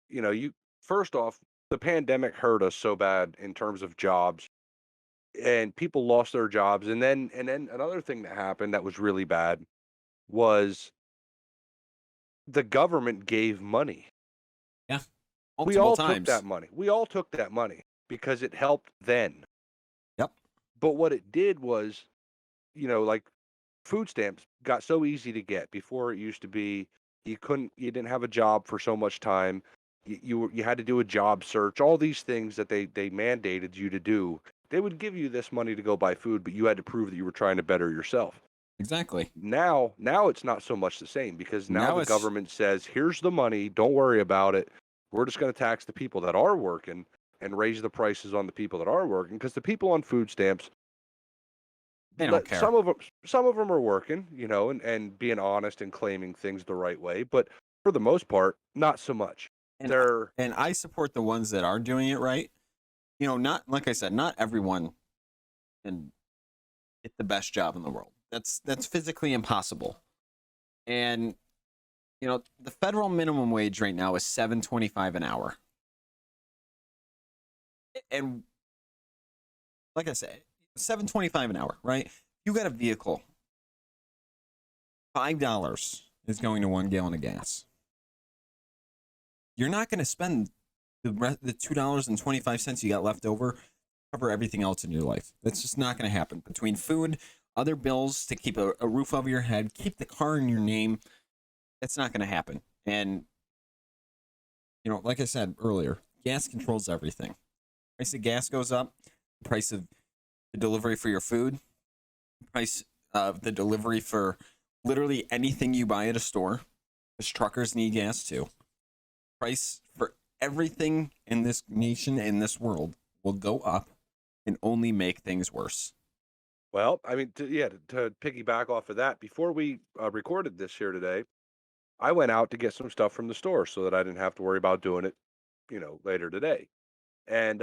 You first off, the pandemic hurt us so bad in terms of jobs, and people lost their jobs. And then another thing that happened that was really bad was the government gave money. Yeah, We multiple all took times. that money. We all took that money because it helped then. Yep. But what it did was, like food stamps got so easy to get. Before it used to be you didn't have a job for so much time. You had to do a job search. All these things that they mandated you to do. They would give you this money to go buy food, but you had to prove that you were trying to better yourself. Exactly. Now it's not so much the same because now Now the it's government says, "Here's the money. Don't worry about it. We're just going to tax the people that are working and raise the prices on the people that are working because the people on food stamps, they don't care. some of them are working, and being honest and claiming things the right way, but for the most part, not so much. And They're and I support the ones that are doing it right. Not like I said, not everyone can get the best job in the world. That's physically impossible. And the federal minimum wage right now is $7.25 an hour. And like I said, $7.25 an hour, right? You got a vehicle. $5 is going to 1 gallon of gas. You're not going to spend the $2.25 you got left over to cover everything else in your life. That's just not going to happen. Between food, other bills to keep a roof over your head, keep the car in your name, that's not going to happen. And like I said earlier, gas controls everything. Price of gas goes up, the price of the delivery for your food, the price of the delivery for literally anything you buy at a store, because truckers need gas too. Price for everything in this nation, in this world, will go up and only make things worse. Well, I mean, to piggyback off of that, before we recorded this here today, I went out to get some stuff from the store so that I didn't have to worry about doing it, later today. And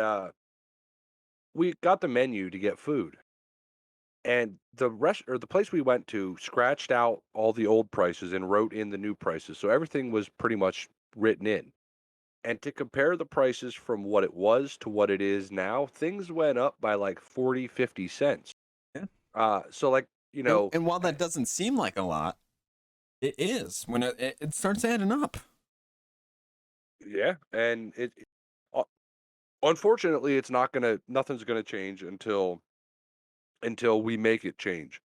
we got the menu to get food, and the place we went to scratched out all the old prices and wrote in the new prices, so everything was pretty much written in. And to compare the prices from what it was to what it is now, things went up by like 40, 50 cents. Yeah. So like, And while that doesn't seem like a lot, it is when it starts adding up. yeah, and uh, unfortunately, nothing's gonna change until we make it change.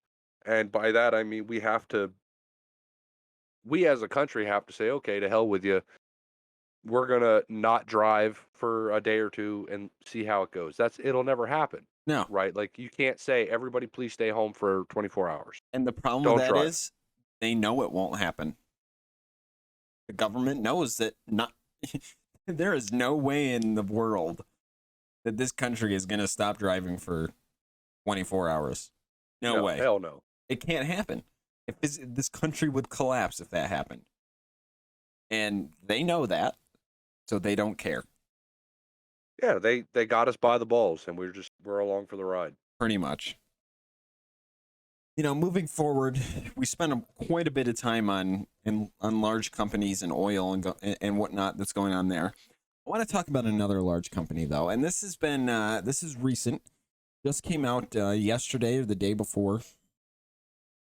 And by that I mean we as a country have to say, okay, to hell with you. We're gonna not drive for a day or two and see how it goes. It'll never happen. No. Right? Like you can't say everybody please stay home for 24 hours. And the problem Don't with that drive. is they know it won't happen. The government knows that not there is no way in the world that this country is going to stop driving for 24 hours. No way. Hell no. It can't happen. If this country would collapse if that happened. And they know that, so they don't care. Yeah, they got us by the balls and we're along for the ride. Pretty much. Moving forward, we spent quite a bit of time on large companies and oil and whatnot that's going on there. I want to talk about another large company though, and this is recent, just came out yesterday or the day before,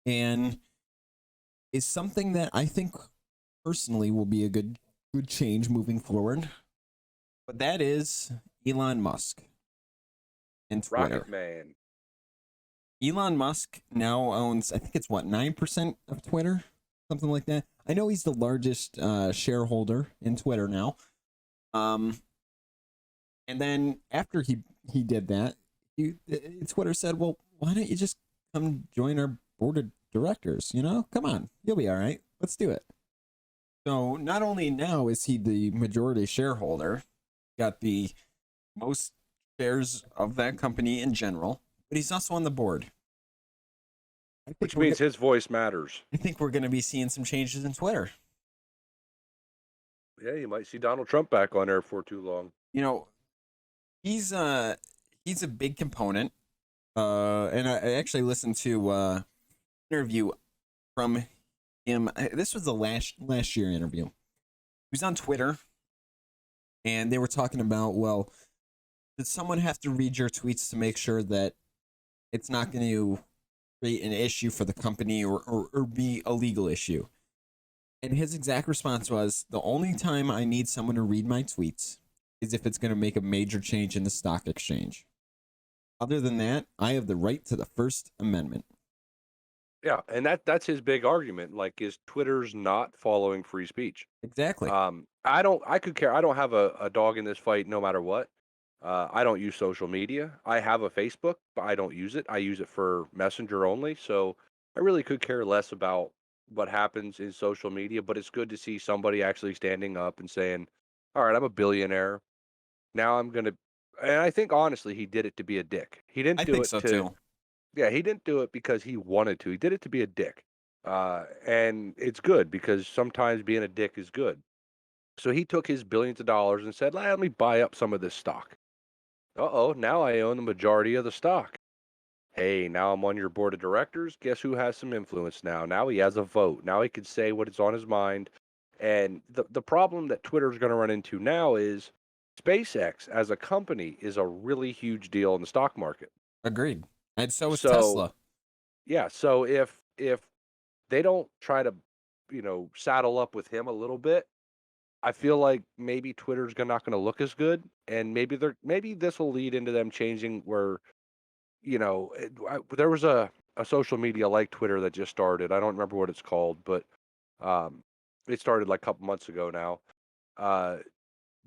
and is something that I think personally will be a good change moving forward. But that is Elon Musk and Twitter. Rocket Man. Elon Musk now owns, I think it's 9% of Twitter, something like that. I know he's the largest shareholder in Twitter now. And then after he did that, Twitter said, "Well, why don't you just come join our board of directors? Come on, you'll be all right. Let's do it." So not only now is he the majority shareholder, got the most shares of that company in general, but he's also on the board. Which means his voice matters. I think we're going to be seeing some changes in Twitter. Yeah, you might see Donald Trump back on there for too long. He's a big component. And I actually listened to an interview from him. This was the last year interview. He was on Twitter, and they were talking about, well, did someone have to read your tweets to make sure that it's not going to create an issue for the company or be a legal issue? And his exact response was, the only time I need someone to read my tweets is if it's going to make a major change in the stock exchange. Other than that, I have the right to the First Amendment. Yeah, and that's his big argument. Like, is Twitter's not following free speech? Exactly. I don't. I could care. I don't have a dog in this fight, no matter what. I don't use social media. I have a Facebook, but I don't use it. I use it for Messenger only. So I really could care less about what happens in social media. But it's good to see somebody actually standing up and saying, "All right, I'm a billionaire. Now I'm gonna." And I think honestly, he did it to be a dick. He didn't I do think it so to. too. Yeah, he didn't do it because he wanted to. He did it to be a dick. And it's good because sometimes being a dick is good. So he took his billions of dollars and said, let me buy up some of this stock. Uh-oh, now I own the majority of the stock. Hey, now I'm on your board of directors. Guess who has some influence now? Now he has a vote. Now he can say what is on his mind. And the problem that Twitter's going to run into now is SpaceX as a company is a really huge deal in the stock market. Agreed. And so is So, Tesla. yeah, so if they don't try to, saddle up with him a little bit, I feel like maybe Twitter's not gonna look as good, and maybe this will lead into them changing where, there was a social media like Twitter that just started. I don't remember what it's called, but um, it started like a couple months ago now. Uh,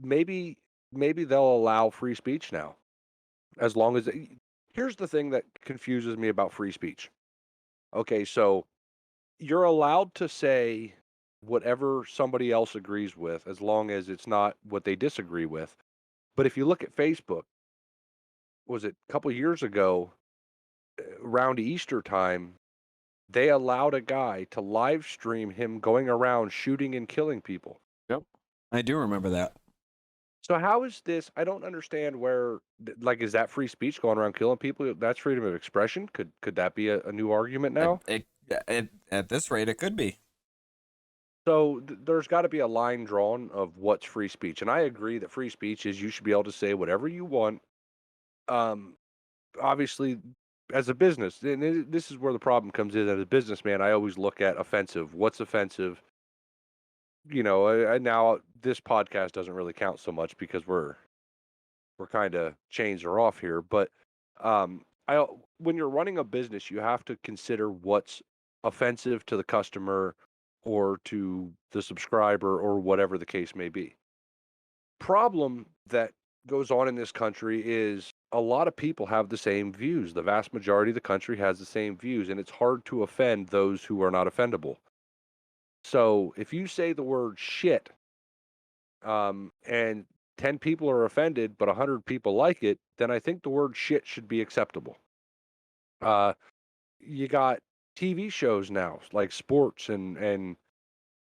maybe maybe they'll allow free speech now, as long as here's the thing that confuses me about free speech. Okay, so you're allowed to say whatever somebody else agrees with as long as it's not what they disagree with. But if you look at Facebook, was it a couple years ago, around Easter time, they allowed a guy to live stream him going around shooting and killing people. Yep. I do remember that. So how is this? I don't understand where, like, is that free speech going around killing people? That's freedom of expression. Could that be a new argument now? At this rate, it could be. So there's got to be a line drawn of what's free speech, and I agree that free speech is you should be able to say whatever you want. Um, Obviously, as a business, and this is where the problem comes in. As a businessman, I always look at offensive. What's offensive? Now this podcast doesn't really count so much because we're kind of chains are off here. But I when you're running a business, you have to consider what's offensive to the customer or to the subscriber or whatever the case may be. Problem that goes on in this country is a lot of people have the same views. The vast majority of the country has the same views, and it's hard to offend those who are not offendable. So if you say the word shit, and 10 people are offended, but 100 people like it, then I think the word shit should be acceptable. Uh, you got TV shows now, like sports and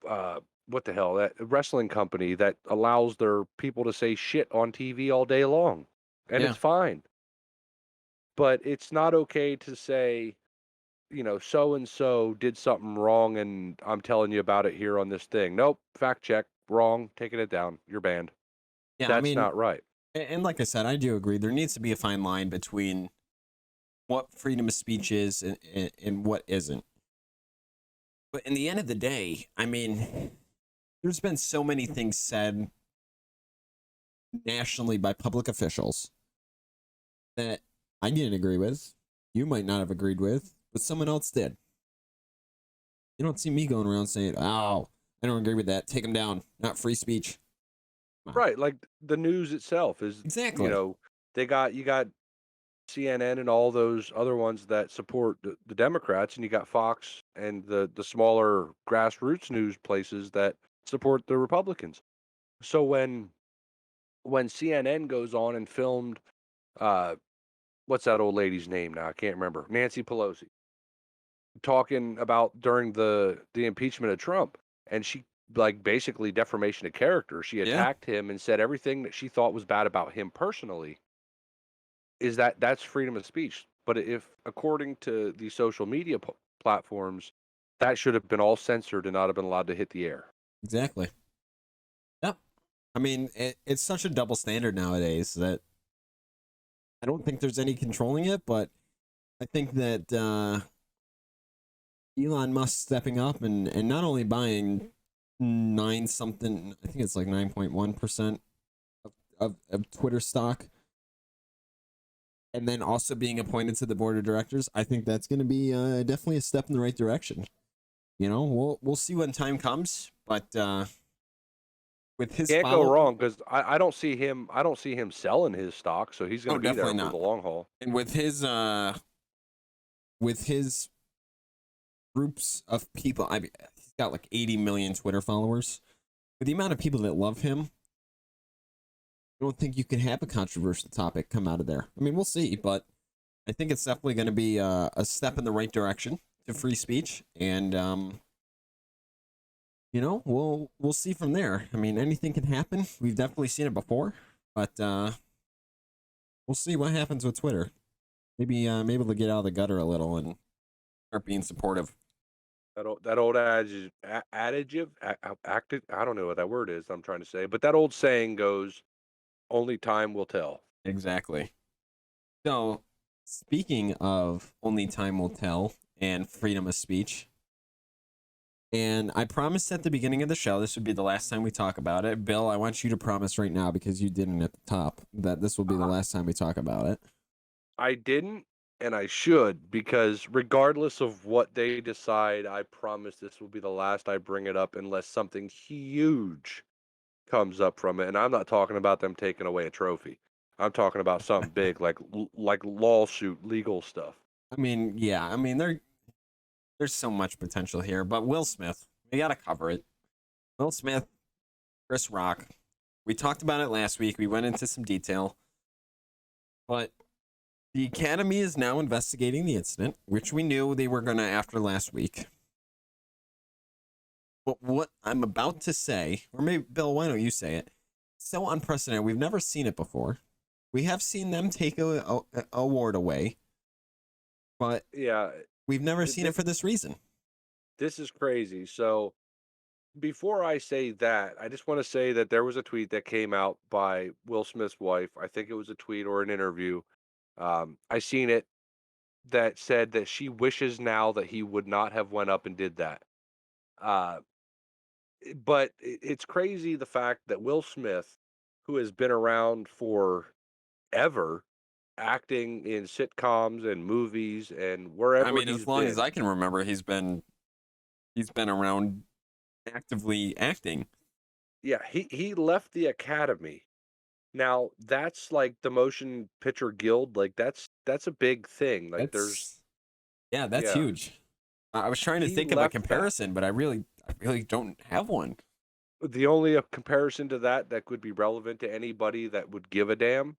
uh, what the hell, that wrestling company that allows their people to say shit on TV all day long, and Yeah. it's fine. But it's not okay to say, so and so did something wrong, and I'm telling you about it here on this thing. Nope, fact check, wrong, taking it down. You're banned. Yeah. I That's mean, not right. and like I said, I do agree. There needs to be a fine line between what freedom of speech is and what isn't. But in the end of the day, I mean, there's been so many things said nationally by public officials that I didn't agree with. You might not have agreed with, but someone else did. You don't see me going around saying, "Oh, I don't agree with that. Take them down. Not free speech." Come on. Right, like the news itself is, Exactly. you got CNN and all those other ones that support the Democrats, and you got Fox and the smaller grassroots news places that support the Republicans. So when CNN goes on and filmed, uh, what's that old lady's name now? I can't remember. Nancy Pelosi talking about during the impeachment of Trump, and she, like, basically defamation of character. She Yeah. attacked him and said everything that she thought was bad about him personally. That's freedom of speech. But if, according to the social media platforms, that should have been all censored and not have been allowed to hit the air. Exactly. Yep. I mean, it's such a double standard nowadays that I don't think there's any controlling it, but I think that Elon Musk stepping up and not only buying nine something, I think it's like 9.1% of Twitter stock. and then also being appointed to the board of directors, I think that's going to be definitely a step in the right direction. We'll see when time comes, but with his Can't go following, wrong because I don't see him. I don't see him selling his stock, so he's going oh, to be there definitely for the not. long haul. And with his groups of people, I mean, he's got like 80 million Twitter followers. With the amount of people that love him, I don't think you can have a controversial topic come out of there. I mean, we'll see, but I think it's definitely going to be a step in the right direction to free speech, and we'll see from there. I mean, anything can happen. We've definitely seen it before, but we'll see what happens with Twitter. Maybe they'll get out of the gutter a little and start being supportive. That old adage, acted. I don't know what that word is. I'm trying to say, but that old saying goes, "Only time will tell." Exactly. So, speaking of only time will tell and freedom of speech, and I promised at the beginning of the show this would be the last time we talk about it. Bill, I want you to promise right now, because you didn't at the top, that this will be the last time we talk about it. I didn't, and I should, because regardless of what they decide, I promise this will be the last I bring it up unless something huge comes up from it. And I'm not talking about them taking away a trophy. I'm talking about something big, like lawsuit, legal stuff. I mean, yeah, I mean there's so much potential here, but Will Smith, we gotta cover it. Will Smith, Chris Rock. We talked about it last week. We went into some detail, but the Academy is now investigating the incident, which we knew they were gonna after last week. But what I'm about to say, or maybe Bill, why don't you say it? So unprecedented. We've never seen it before. We have seen them take a award away, but Yeah, we've never seen it for this reason. this is crazy. So before I say that, I just want to say that there was a tweet that came out by Will Smith's wife. I think it was a tweet or an interview. I seen it that said that she wishes now that he would not have went up and did that. Uh, but it's crazy the fact that Will Smith, who has been around for ever, acting in sitcoms and movies and I wherever mean, he's as long as been. I can remember, he's been around actively acting. Yeah, he left the Academy. Now, that's like the Motion Picture Guild, like that's a big thing. Like there's That's yeah, huge. I was trying to he think of a left that. comparison, but I really don't have one. The only comparison to that could be relevant to anybody that would give a damn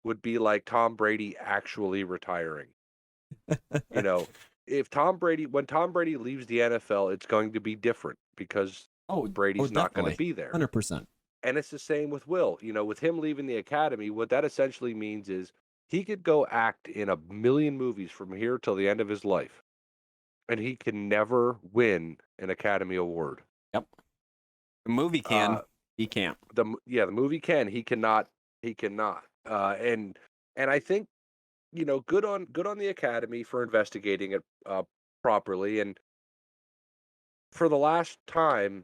would be like Tom Brady actually retiring. You know, if when Tom Brady leaves the NFL, it's going to be different because Oh, Brady's not going to definitely, be there. 100%. And it's the same with Will. You know, with him leaving the Academy, what that essentially means is he could go act in a million movies from here till the end of his life, and he can never win an Academy Award. Yep. The movie Uh, can, he can't. the movie can, he cannot, he cannot. And I think good on the Academy for investigating it properly. And for the last time,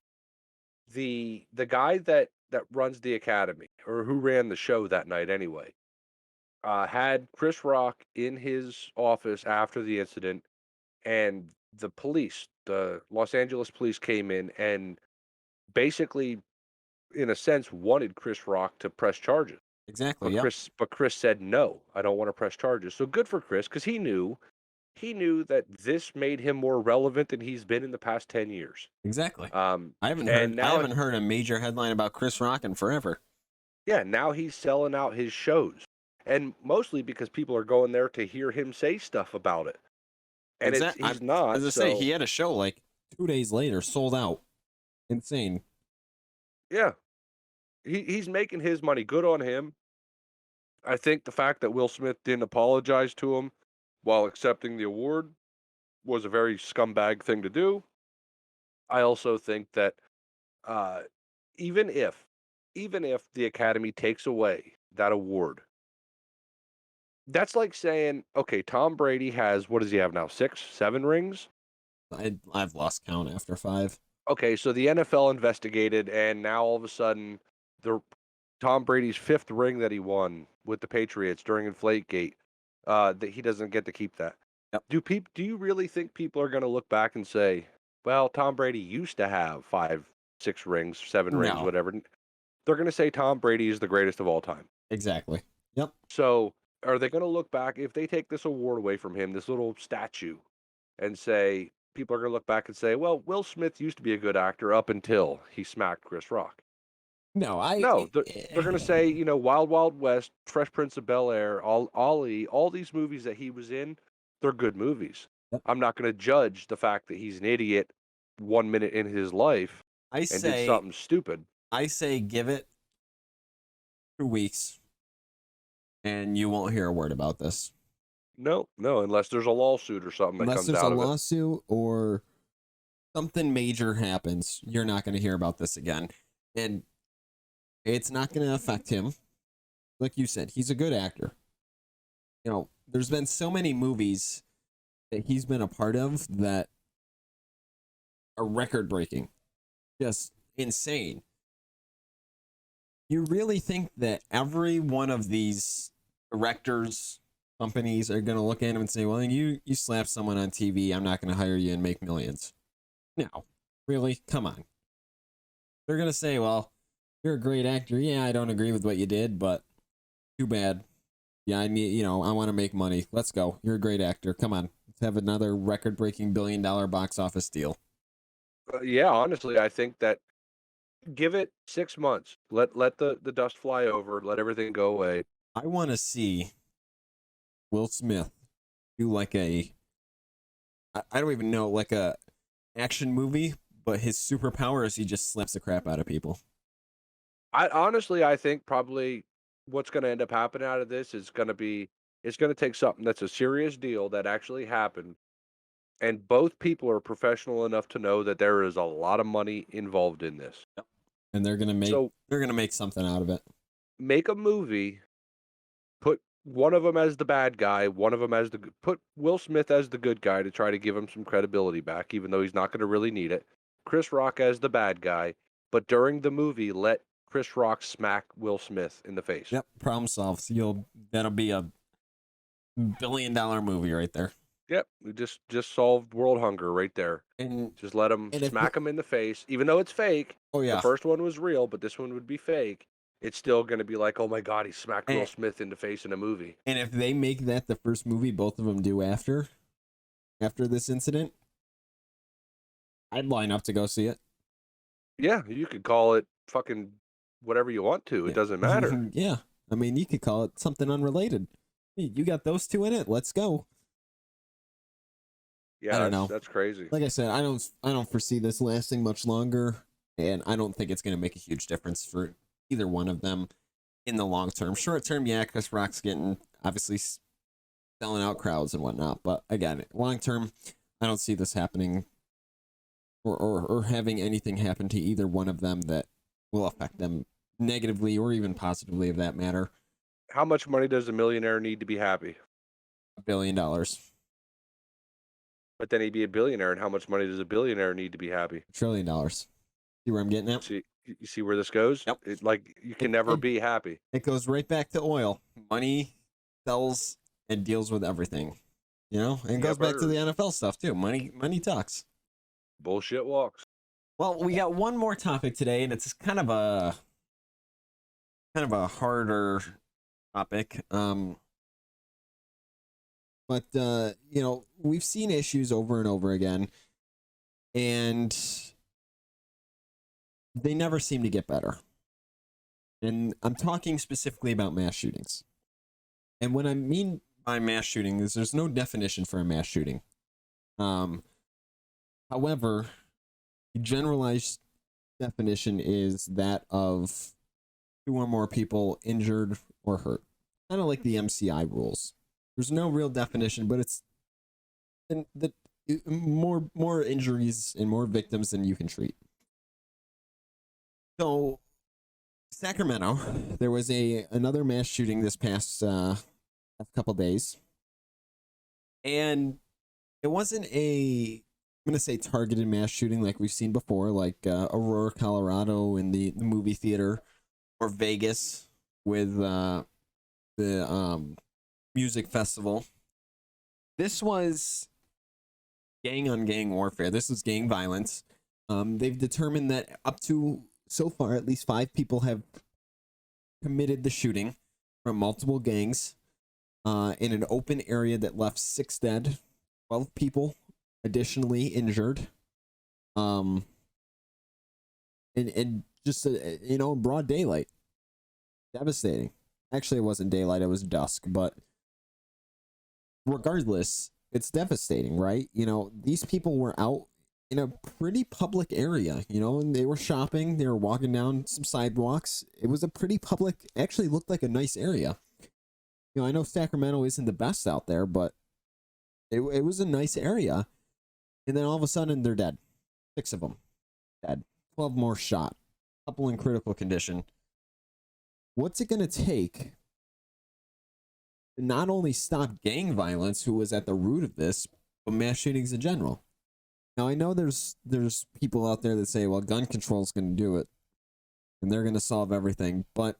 the guy that runs the Academy or who ran the show that night anyway had Chris Rock in his office after the incident, and the Los Angeles police came in and basically, in a sense, wanted Chris Rock to press charges. Exactly. But Yep. Chris said no, I don't want to press charges. So good for Chris because he knew that this made him more relevant than he's been in the past 10 years. Exactly. Um, I haven't and heard I now, haven't heard a major headline about Chris Rock in forever. yeah, now he's selling out his shows, and mostly because people are going there to hear him say stuff about it. And Exactly. he's not. As I say, So he had a show like 2 days later, sold out. Insane. yeah, he's making his money. Good on him. I think the fact that Will Smith didn't apologize to him while accepting the award was a very scumbag thing to do. I also think that uh, even if even if the Academy takes away that award, that's like saying, okay, Tom Brady has, what does he have now? 6, 7 rings? I've lost count after 5. Okay, so the NFL investigated, and now all of a sudden, the Tom Brady's 5th ring that he won with the Patriots during Inflategate that he doesn't get to keep that. Yep. Do you really think people are going to look back and say, "Well, Tom Brady used to have 5, 6 rings, 7 rings, No, whatever." They're going to say Tom Brady is the greatest of all time. exactly. Yep. So, are they going to look back if they take this award away from him, this little statue, and say people are going to look back and say, "Well, Will Smith used to be a good actor up until he smacked Chris Rock." No, No, they're going to say, Wild Wild West, Fresh Prince of Bel-Air, Ollie, all these movies that he was in, they're good movies. Yep. I'm not going to judge the fact that he's an idiot 1 minute in his life I and did say something stupid. give it 2 weeks, and you won't hear a word about this. No, unless there's a lawsuit or something that Unless comes there's a out of it. lawsuit or something major happens, you're not going to hear about this again. And it's not going to affect him. Like you said, he's a good actor. There's been so many movies that he's been a part of that are record breaking. Just insane. You really think that every one of these directors, companies are going to look at him and say, well, you slap someone on TV, I'm not going to hire you and make millions? No. Really? Come on. They're going to say, well, you're a great actor. Yeah, I don't agree with what you did, but too bad. Yeah, I want to make money. Let's go. You're a great actor. Come on. Let's have another record-breaking $1 billion box office deal. Yeah, honestly, I think that give it 6 months. Let the dust fly over. Let everything go away. I want to see Will Smith do like I don't even know, like a action movie, but his superpower is he just slaps the crap out of people. I think probably what's going to end up happening out of this is it's going to take something that's a serious deal that actually happened, and both people are professional enough to know that there is a lot of money involved in this. And they're gonna make something out of it. Make a movie, put one of them as the bad guy, one of them as put Will Smith as the good guy to try to give him some credibility back, even though he's not going to really need it. Chris Rock as the bad guy, but during the movie, let Chris Rock smack Will Smith in the face. Yep, problem solved. That'll be a $1 billion movie right there. Yep, we just solved world hunger right there. And just let him smack him in the face, even though it's fake. Oh yeah, the first one was real, but this one would be fake. It's still going to be like, oh my god, he smacked Will Smith in the face in a movie. And if they make that the first movie both of them do after this incident, I'd line up to go see it. Yeah, you could call it fucking whatever you want to. It doesn't matter. Yeah, I mean, you could call it something unrelated. You got those two in it. Let's go. Yeah, I don't know. That's crazy. Like I said, I don't foresee this lasting much longer, and I don't think it's going to make a huge difference for either one of them in the long term. Short term, yeah, Chris Rock's getting obviously selling out crowds and whatnot, but again, long term, I don't see this happening or having anything happen to either one of them that will affect them negatively or even positively, of that matter. How much money does a millionaire need to be happy? $1 billion. But then he'd be a billionaire, and how much money does a billionaire need to be happy? $1 trillion. See where I'm getting at? You see where this goes? Yep. You can never be happy. It goes right back to oil. Money sells and deals with everything. And it goes back to the NFL stuff too. Money talks. Bullshit walks. Well, we got one more topic today, and it's kind of a harder topic. But we've seen issues over and over again, and they never seem to get better. And I'm talking specifically about mass shootings. And what I mean by mass shooting is there's no definition for a mass shooting. However, the generalized definition is that of 2 or more people injured or hurt. Kind of like the MCI rules. There's no real definition, but it's more injuries and more victims than you can treat. So, Sacramento, there was another mass shooting this past couple days, and it wasn't I'm going to say targeted mass shooting like we've seen before, like Aurora, Colorado in the movie theater, or Vegas with the music festival. This was gang on gang warfare. This was gang violence. They've determined that up to so far, at least 5 people have committed the shooting from multiple gangs in an open area that left 6 dead, 12 people additionally injured. And just broad daylight, devastating. Actually, it wasn't daylight; it was dusk. But regardless, it's devastating, right? These people were out in a pretty public area, and they were shopping. They were walking down some sidewalks. It was a pretty public. Actually, looked like a nice area. I know Sacramento isn't the best out there, but it was a nice area. And then all of a sudden, they're dead. 6 of them dead. 12 more shot. A couple in critical condition. What's it going to take to not only stop gang violence, who was at the root of this, but mass shootings in general? Now, I know there's people out there that say, well, gun control is going to do it, and they're going to solve everything. But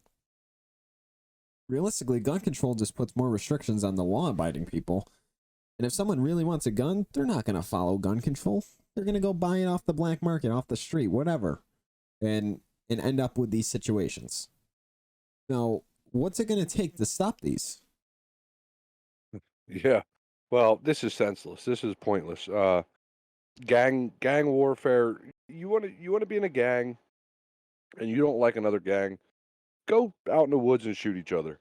realistically, gun control just puts more restrictions on the law-abiding people. And if someone really wants a gun, they're not going to follow gun control. They're going to go buy it off the black market, off the street, whatever, and end up with these situations. Now, what's it going to take to stop these? Yeah. Well, this is senseless. This is pointless. Gang warfare. You want to be in a gang, and you don't like another gang. Go out in the woods and shoot each other.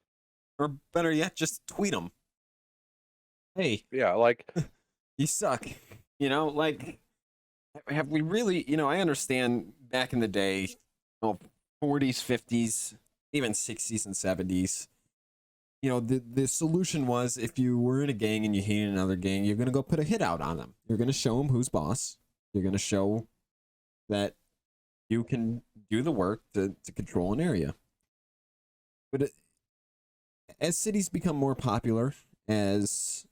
Or better yet, just tweet them. Hey. Yeah, like you suck. Have we really? I understand back in the day, 40s, 50s, even 60s and 70s. The solution was, if you were in a gang and you hated another gang, you're going to go put a hit out on them. You're going to show them who's boss. You're going to show that you can do the work to control an area. But as cities become more popular, as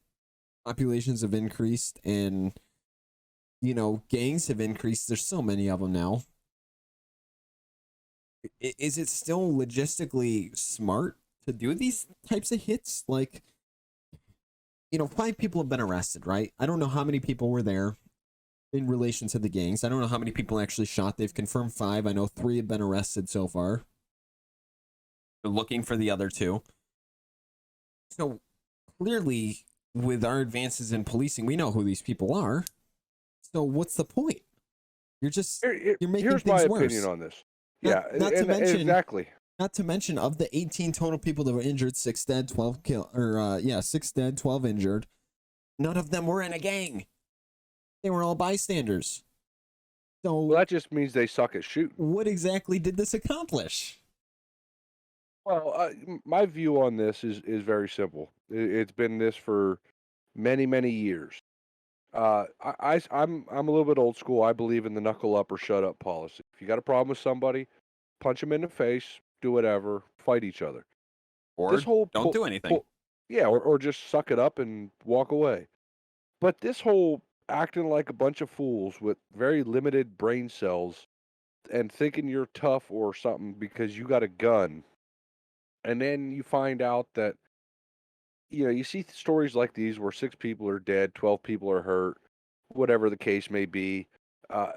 populations have increased, and, gangs have increased, there's so many of them now. Is it still logistically smart to do these types of hits? 5 people have been arrested, right? I don't know how many people were there in relation to the gangs. I don't know how many people actually shot. They've confirmed 5. I know 3 have been arrested so far. They're looking for the other 2. So clearly, with our advances in policing, we know who these people are. So what's the point? You're making here's things my worse. opinion on this. Not to mention, exactly. Not to mention, of the 18 total people that were injured, 6 dead, 12 killed, 6 dead, 12 injured. None of them were in a gang. They were all bystanders. So Well, that just means they suck at shooting. what exactly did this accomplish? Well, my view on this is very simple. It's been this for many, many years. I'm a little bit old school. I believe in the knuckle up or shut up policy. If you got a problem with somebody, punch them in the face, do whatever, fight each other. Or This whole don't do anything. yeah, or just suck it up and walk away. But this whole acting like a bunch of fools with very limited brain cells and thinking you're tough or something because you got a gun, and then you find out that you see stories like these where 6 people are dead, 12 people are hurt, whatever the case may be. Uh,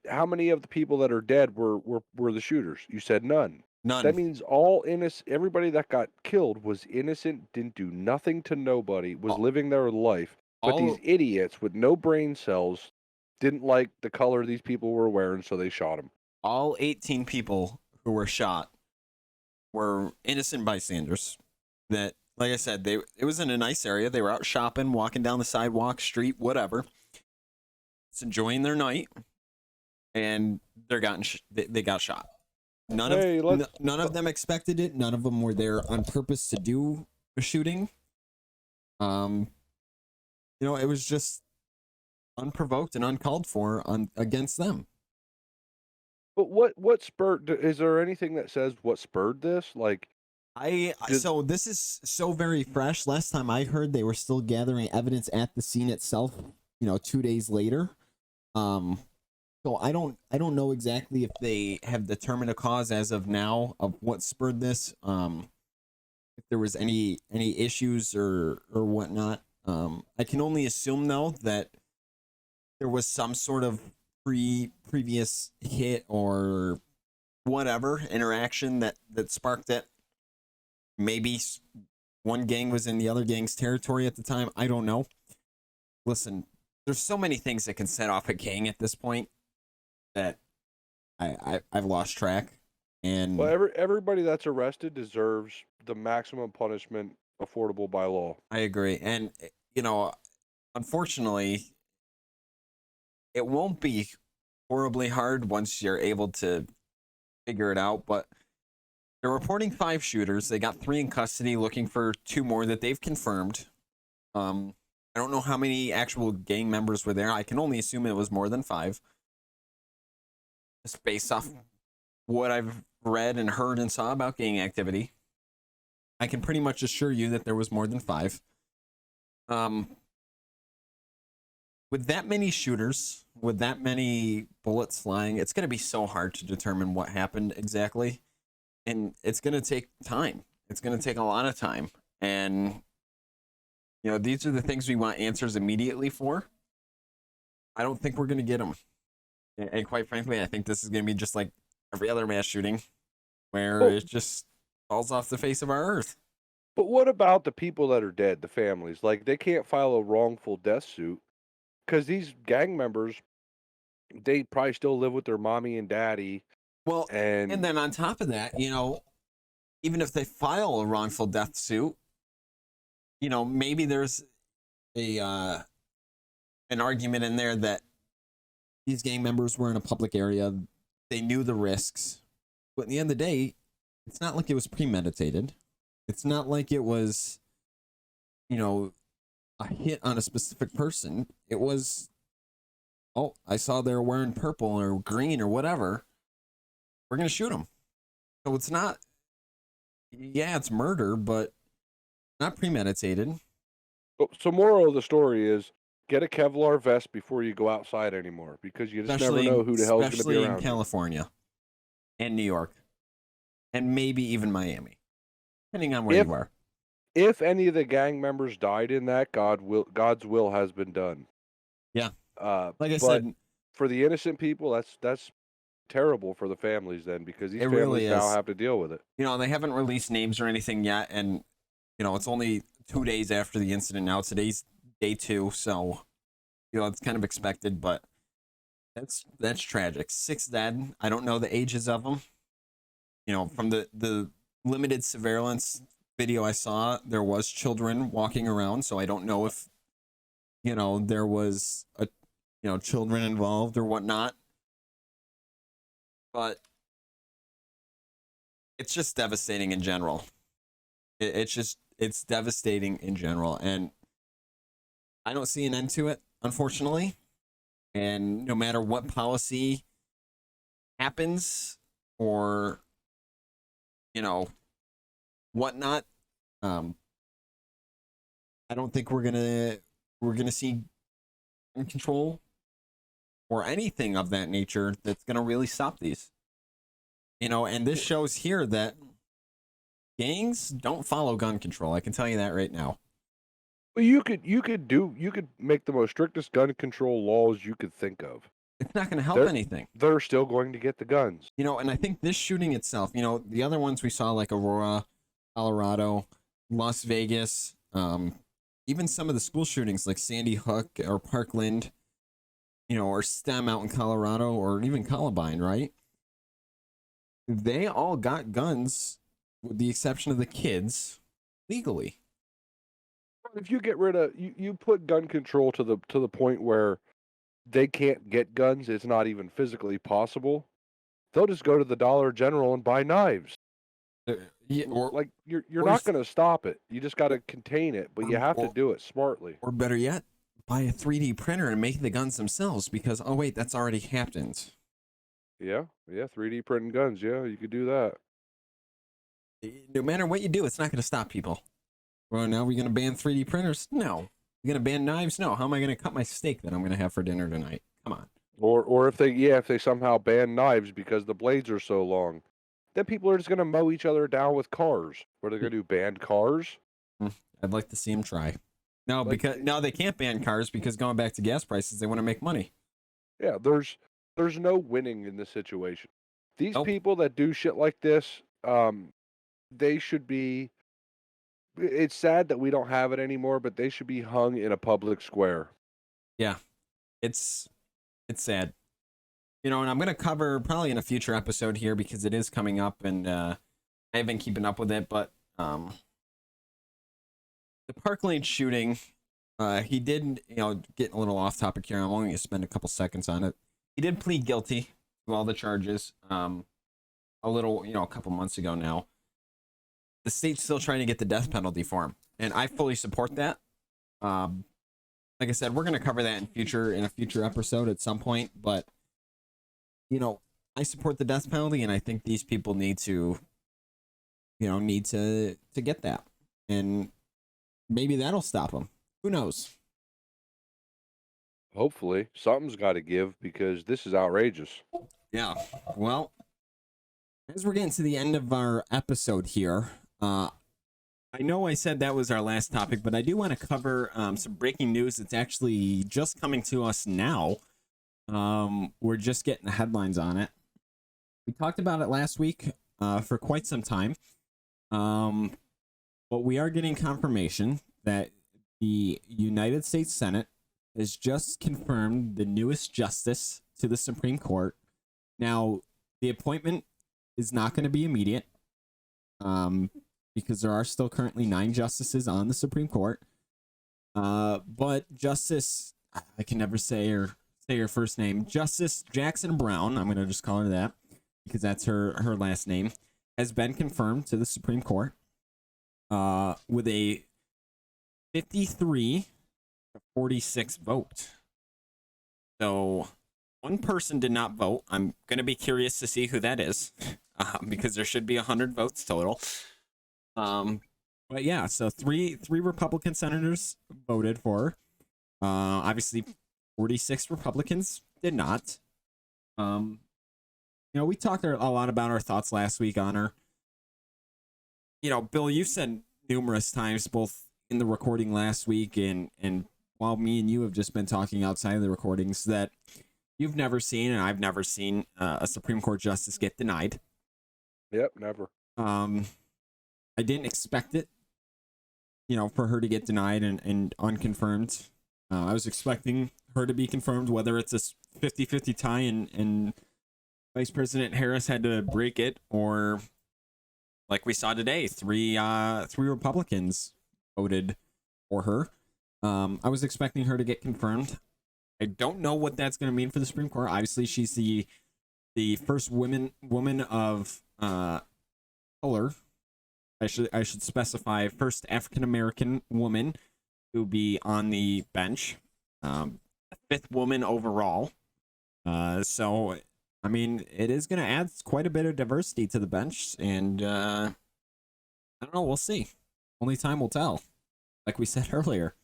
how many of the people that are dead were the shooters? You said none. None. That means all innocent. Everybody that got killed was innocent, didn't do nothing to nobody, was living their life. But these idiots with no brain cells didn't like the color these people were wearing, so they shot them. All 18 people who were shot were innocent bystanders. That, like I said, it was in a nice area. They were out shopping, walking down the sidewalk, street, whatever, just enjoying their night, and they got shot. None of them expected it. None of them were there on purpose to do a shooting. It was just unprovoked and uncalled for against them. But what spurred? Is there anything that says what spurred this? So this is so very fresh. Last time I heard, they were still gathering evidence at the scene itself. 2 days later. So I don't know exactly if they have determined a cause as of now of what spurred this. If there was any issues or whatnot. I can only assume though that there was some sort of previous hit or whatever interaction that sparked it. Maybe one gang was in the other gang's territory at the time. I don't know. Listen, there's so many things that can set off a gang at this point that I've lost track. And Well, everybody that's arrested deserves the maximum punishment affordable by law. I agree. And unfortunately, it won't be horribly hard once you're able to figure it out, but they're reporting 5 shooters. They got 3 in custody, looking for 2 more that they've confirmed. I don't know how many actual gang members were there. I can only assume it was more than 5. Just based off what I've read and heard and saw about gang activity, I can pretty much assure you that there was more than 5. With that many shooters, with that many bullets flying, it's going to be so hard to determine what happened exactly. And it's going to take time. It's going to take a lot of time. And, these are the things we want answers immediately for. I don't think we're going to get them. And quite frankly, I think this is going to be just like every other mass shooting where it just falls off the face of our earth. But what about the people that are dead, the families? Like, they can't file a wrongful death suit because these gang members, they probably still live with their mommy and daddy. Well, and then on top of that, even if they file a wrongful death suit, maybe there's an argument in there that these gang members were in a public area. They knew the risks. But at the end of the day, it's not like it was premeditated. It's not like it was, a hit on a specific person. It was, I saw they're wearing purple or green or whatever. We're going to shoot them. So it's not, it's murder, but not premeditated. So moral of the story is, get a Kevlar vest before you go outside anymore, because you just never know who the hell's going to be around. Especially in California and New York and maybe even Miami, depending on where you are. If any of the gang members died in that, God's will has been done. Yeah. Like I but said, for the innocent people, that's terrible for the families then, because these families really now have to deal with it. They haven't released names or anything yet, and it's only 2 days after the incident now. Today's day 2, so it's kind of expected, but that's tragic. 6 dead. I don't know the ages of them. From the limited surveillance video I saw, there was children walking around, so I don't know if there was children involved or whatnot. But it's just devastating in general. It's devastating in general, and I don't see an end to it, unfortunately. And no matter what policy happens or whatnot, I don't think we're gonna see gun control or anything of that nature that's gonna really stop these. And this shows here that gangs don't follow gun control. I can tell you that right now. Well, you could make the most strictest gun control laws you could think of. It's not going to help anything. They're still going to get the guns. And I think this shooting itself, the other ones we saw, like Aurora, Colorado, Las Vegas, even some of the school shootings like Sandy Hook or Parkland, or STEM out in Colorado, or even Columbine, right? They all got guns, with the exception of the kids, legally. If you get rid of you put gun control to the point where they can't get guns, it's not even physically possible. They'll just go to the Dollar General and buy knives. Like you're not going to stop it. You just got to contain it, but you have to do it smartly. Or better yet, buy a 3D printer and make the guns themselves, because that's already happened. Yeah, 3D printing guns. Yeah, you could do that. No matter what you do, it's not going to stop people. Well, now we're going to ban 3D printers? No. You're going to ban knives? No. How am I going to cut my steak that I'm going to have for dinner tonight? Come on. Or if they somehow ban knives because the blades are so long, then people are just going to mow each other down with cars. What are they going to do? Ban cars? I'd like to see them try. No, Like, because no, they can't ban cars because going back to gas prices, they want to make money. yeah, there's no winning in this situation. These Nope. people that do shit like this, they should be. It's sad that we don't have it anymore, but they should be hung in a public square. Yeah, it's sad. You know, and I'm gonna cover probably in a future episode here because it is coming up, and I have been keeping up with it. But the Park Lane shooting, he did, get a little off topic here. I'm only gonna spend a couple seconds on it. He did plead guilty to all the charges. A couple months ago now. The state's still trying to get the death penalty for him, and I fully support that. Like I said, we're going to cover that in a future episode at some point. But I support the death penalty, and I think these people need to get that, and maybe that'll stop them. Who knows? Hopefully, something's got to give because this is outrageous. Yeah. Well, as we're getting to the end of our episode here. I know I said that was our last topic, but I do want to cover some breaking news that's actually just coming to us now. We're just getting the headlines on it. We talked about it last week for quite some time, but we are getting confirmation that the United States Senate has just confirmed the newest justice to the Supreme Court. Now, the appointment is not going to be immediate. Because there are still currently 9 justices on the Supreme Court. But Justice, I can never say her first name, Justice Jackson Brown, I'm going to just call her that, because that's her last name, has been confirmed to the Supreme Court with a 53-46 vote. So one person did not vote. I'm going to be curious to see who that is, because there should be 100 votes total. But yeah, so three Republican senators voted for her. Obviously 46 Republicans did not. We talked a lot about our thoughts last week on her. Bill, you said numerous times, both in the recording last week and while me and you have just been talking outside of the recordings, that you've never seen, and I've never seen, a Supreme Court justice get denied. Yep, never. I didn't expect it, for her to get denied and unconfirmed. I was expecting her to be confirmed, whether it's a 50-50 tie and Vice President Harris had to break it, or like we saw today, three Republicans voted for her. I was expecting her to get confirmed. I don't know what that's going to mean for the Supreme Court. Obviously, she's the first woman of color. I should specify first African American woman to be on the bench, 5th woman overall. So I mean, it is going to add quite a bit of diversity to the bench, and I don't know. We'll see. Only time will tell, like we said earlier.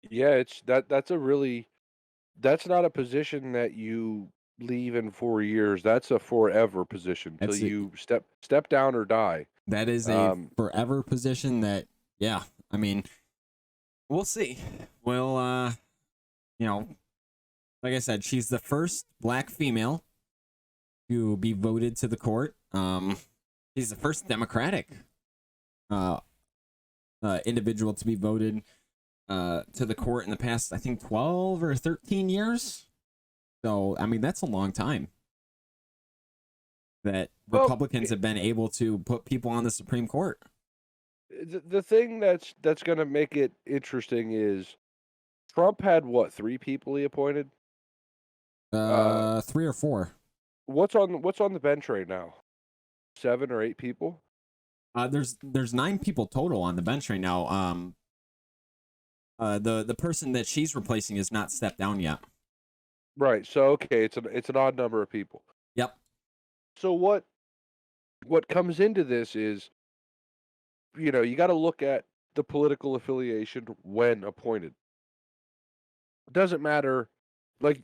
Yeah, it's that's not a position that you leave in 4 years. That's a forever position till you step down or die. That is a forever position that, yeah, I mean, we'll see. Well, like I said, she's the first Black female to be voted to the court. She's the first Democratic individual to be voted to the court in the past, I think, 12 or 13 years. So, I mean, that's a long time that Republicans have been able to put people on the Supreme Court. The thing that's going to make it interesting is Trump had, what, 3 people he appointed? 3 or 4. What's on the bench right now? 7 or 8 people? There's 9 people total on the bench right now. The person that she's replacing is not stepped down yet. Right. So okay, it's an odd number of people. Yep. So what comes into this is, you got to look at the political affiliation when appointed. It doesn't matter, like,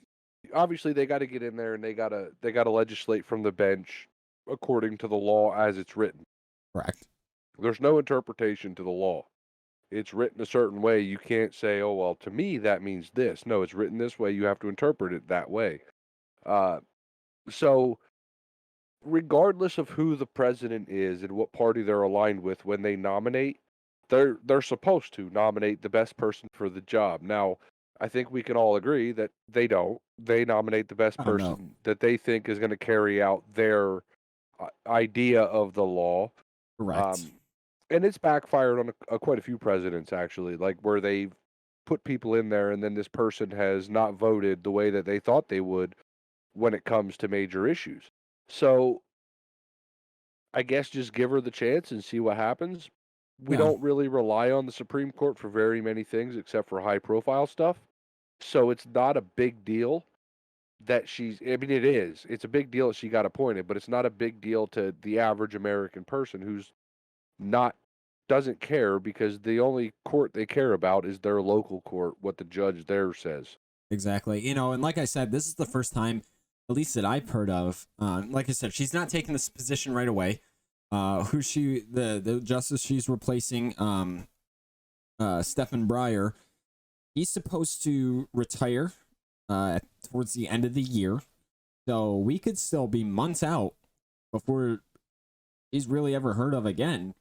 obviously they got to get in there and they got to legislate from the bench according to the law as it's written. Correct. There's no interpretation to the law. It's written a certain way. You can't say, "Oh, well, to me that means this." No, it's written this way. You have to interpret it that way. Uh, so regardless of who the president is and what party they're aligned with when they nominate, they're supposed to nominate the best person for the job. Now, I think we can all agree that they don't. They nominate the best Oh no. person that they think is going to carry out their idea of the law. Correct. And it's backfired on quite a few presidents, actually, like where they've put people in there and then this person has not voted the way that they thought they would when it comes to major issues. So I guess just give her the chance and see what happens. We Yeah. don't really rely on the Supreme Court for very many things except for high profile stuff. So it's not a big deal that I mean, it is. It's a big deal that she got appointed, but it's not a big deal to the average American person who's not doesn't care because the only court they care about is their local court, what the judge there says. Exactly. You know, and like I said, this is the first time, at least that I've heard of. Like I said, she's not taking this position right away. The justice she's replacing, Stephen Breyer, he's supposed to retire towards the end of the year. So we could still be months out before he's really ever heard of again.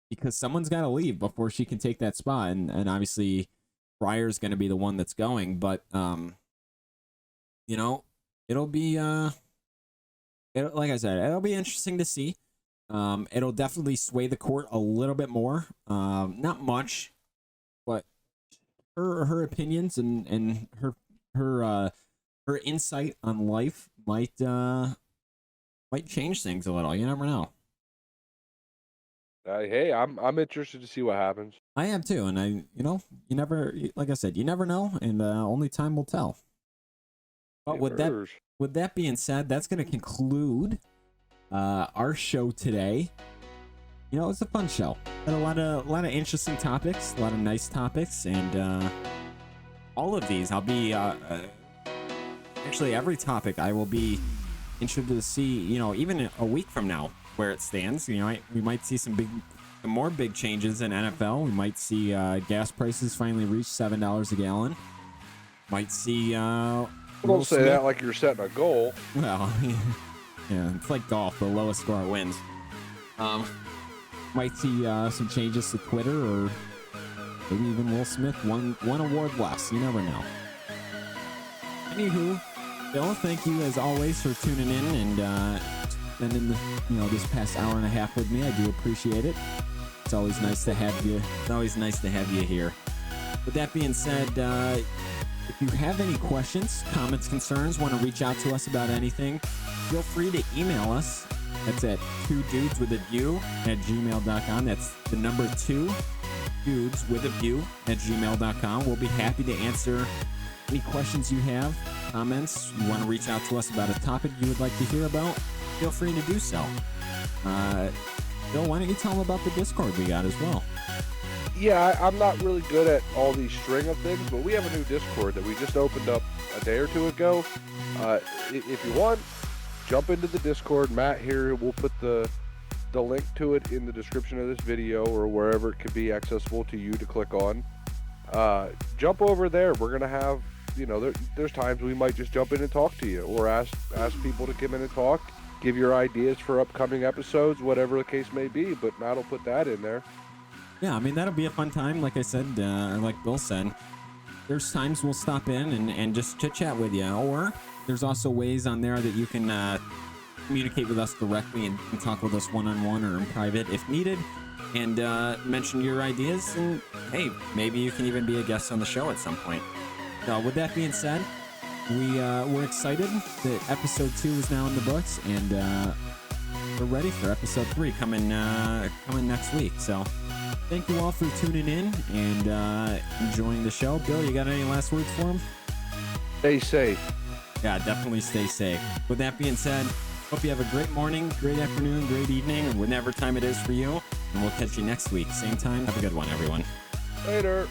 Because someone's got to leave before she can take that spot. And obviously Breyer's going to be the one that's going. But, you know, it'll be, like I said, it'll be interesting to see. It'll definitely sway the court a little bit more. Not much, but her opinions and her insight on life might change things a little. You never know. Hey, I'm interested to see what happens. I am too, and you never, like I said, you never know, and only time will tell. But with that being said, that's going to conclude our show today. You know, it's a fun show. Had a lot of interesting topics, a lot of nice topics, and all of these I'll be actually every topic I will be interested to see. You know, even a week from now, where it stands. You know, we might see some more big changes in NFL. We might see gas prices finally reach $7 a gallon. Might see. Don't say that like you're setting a goal. Well, yeah, it's like golf. The lowest score wins. Might see some changes to Twitter, or maybe even Will Smith one award less. You never know. Anywho, Bill, thank you as always for tuning in and spending this past hour and a half with me. I do appreciate it. It's always nice to have you. It's always nice to have you here. With that being said, if you have any questions, comments, concerns, want to reach out to us about anything, feel free to email us. That's at 2dudeswithaview@gmail.com. That's the number 2 dudeswithaview@gmail.com. We'll be happy to answer any questions you have, comments. You want to reach out to us about a topic you would like to hear about, feel free to do so. Bill, why don't you tell them about the Discord we got as well? Yeah, I'm not really good at all these string of things, but we have a new Discord that we just opened up a day or two ago. If you want, jump into the Discord. Matt here will put the link to it in the description of this video or wherever it could be accessible to you to click on. Jump over there. We're gonna have, there's times we might just jump in and talk to you, or ask people to come in and talk, give your ideas for upcoming episodes, whatever the case may be. But Matt will put that in there. Yeah, I mean, that'll be a fun time. Like I said, or like Bill said, there's times we'll stop in and just chit chat with you, or there's also ways on there that you can communicate with us directly and talk with us one-on-one or in private if needed, and mention your ideas, and hey, maybe you can even be a guest on the show at some point. So with that being said, we're excited that episode 2 is now in the books, and we're ready for episode 3 coming next week. So thank you all for tuning in and enjoying the show. Bill, you got any last words for him? Stay safe. Yeah, definitely stay safe. With that being said, hope you have a great morning, great afternoon, great evening, whatever time it is for you. And we'll catch you next week. Same time. Have a good one, everyone. Later.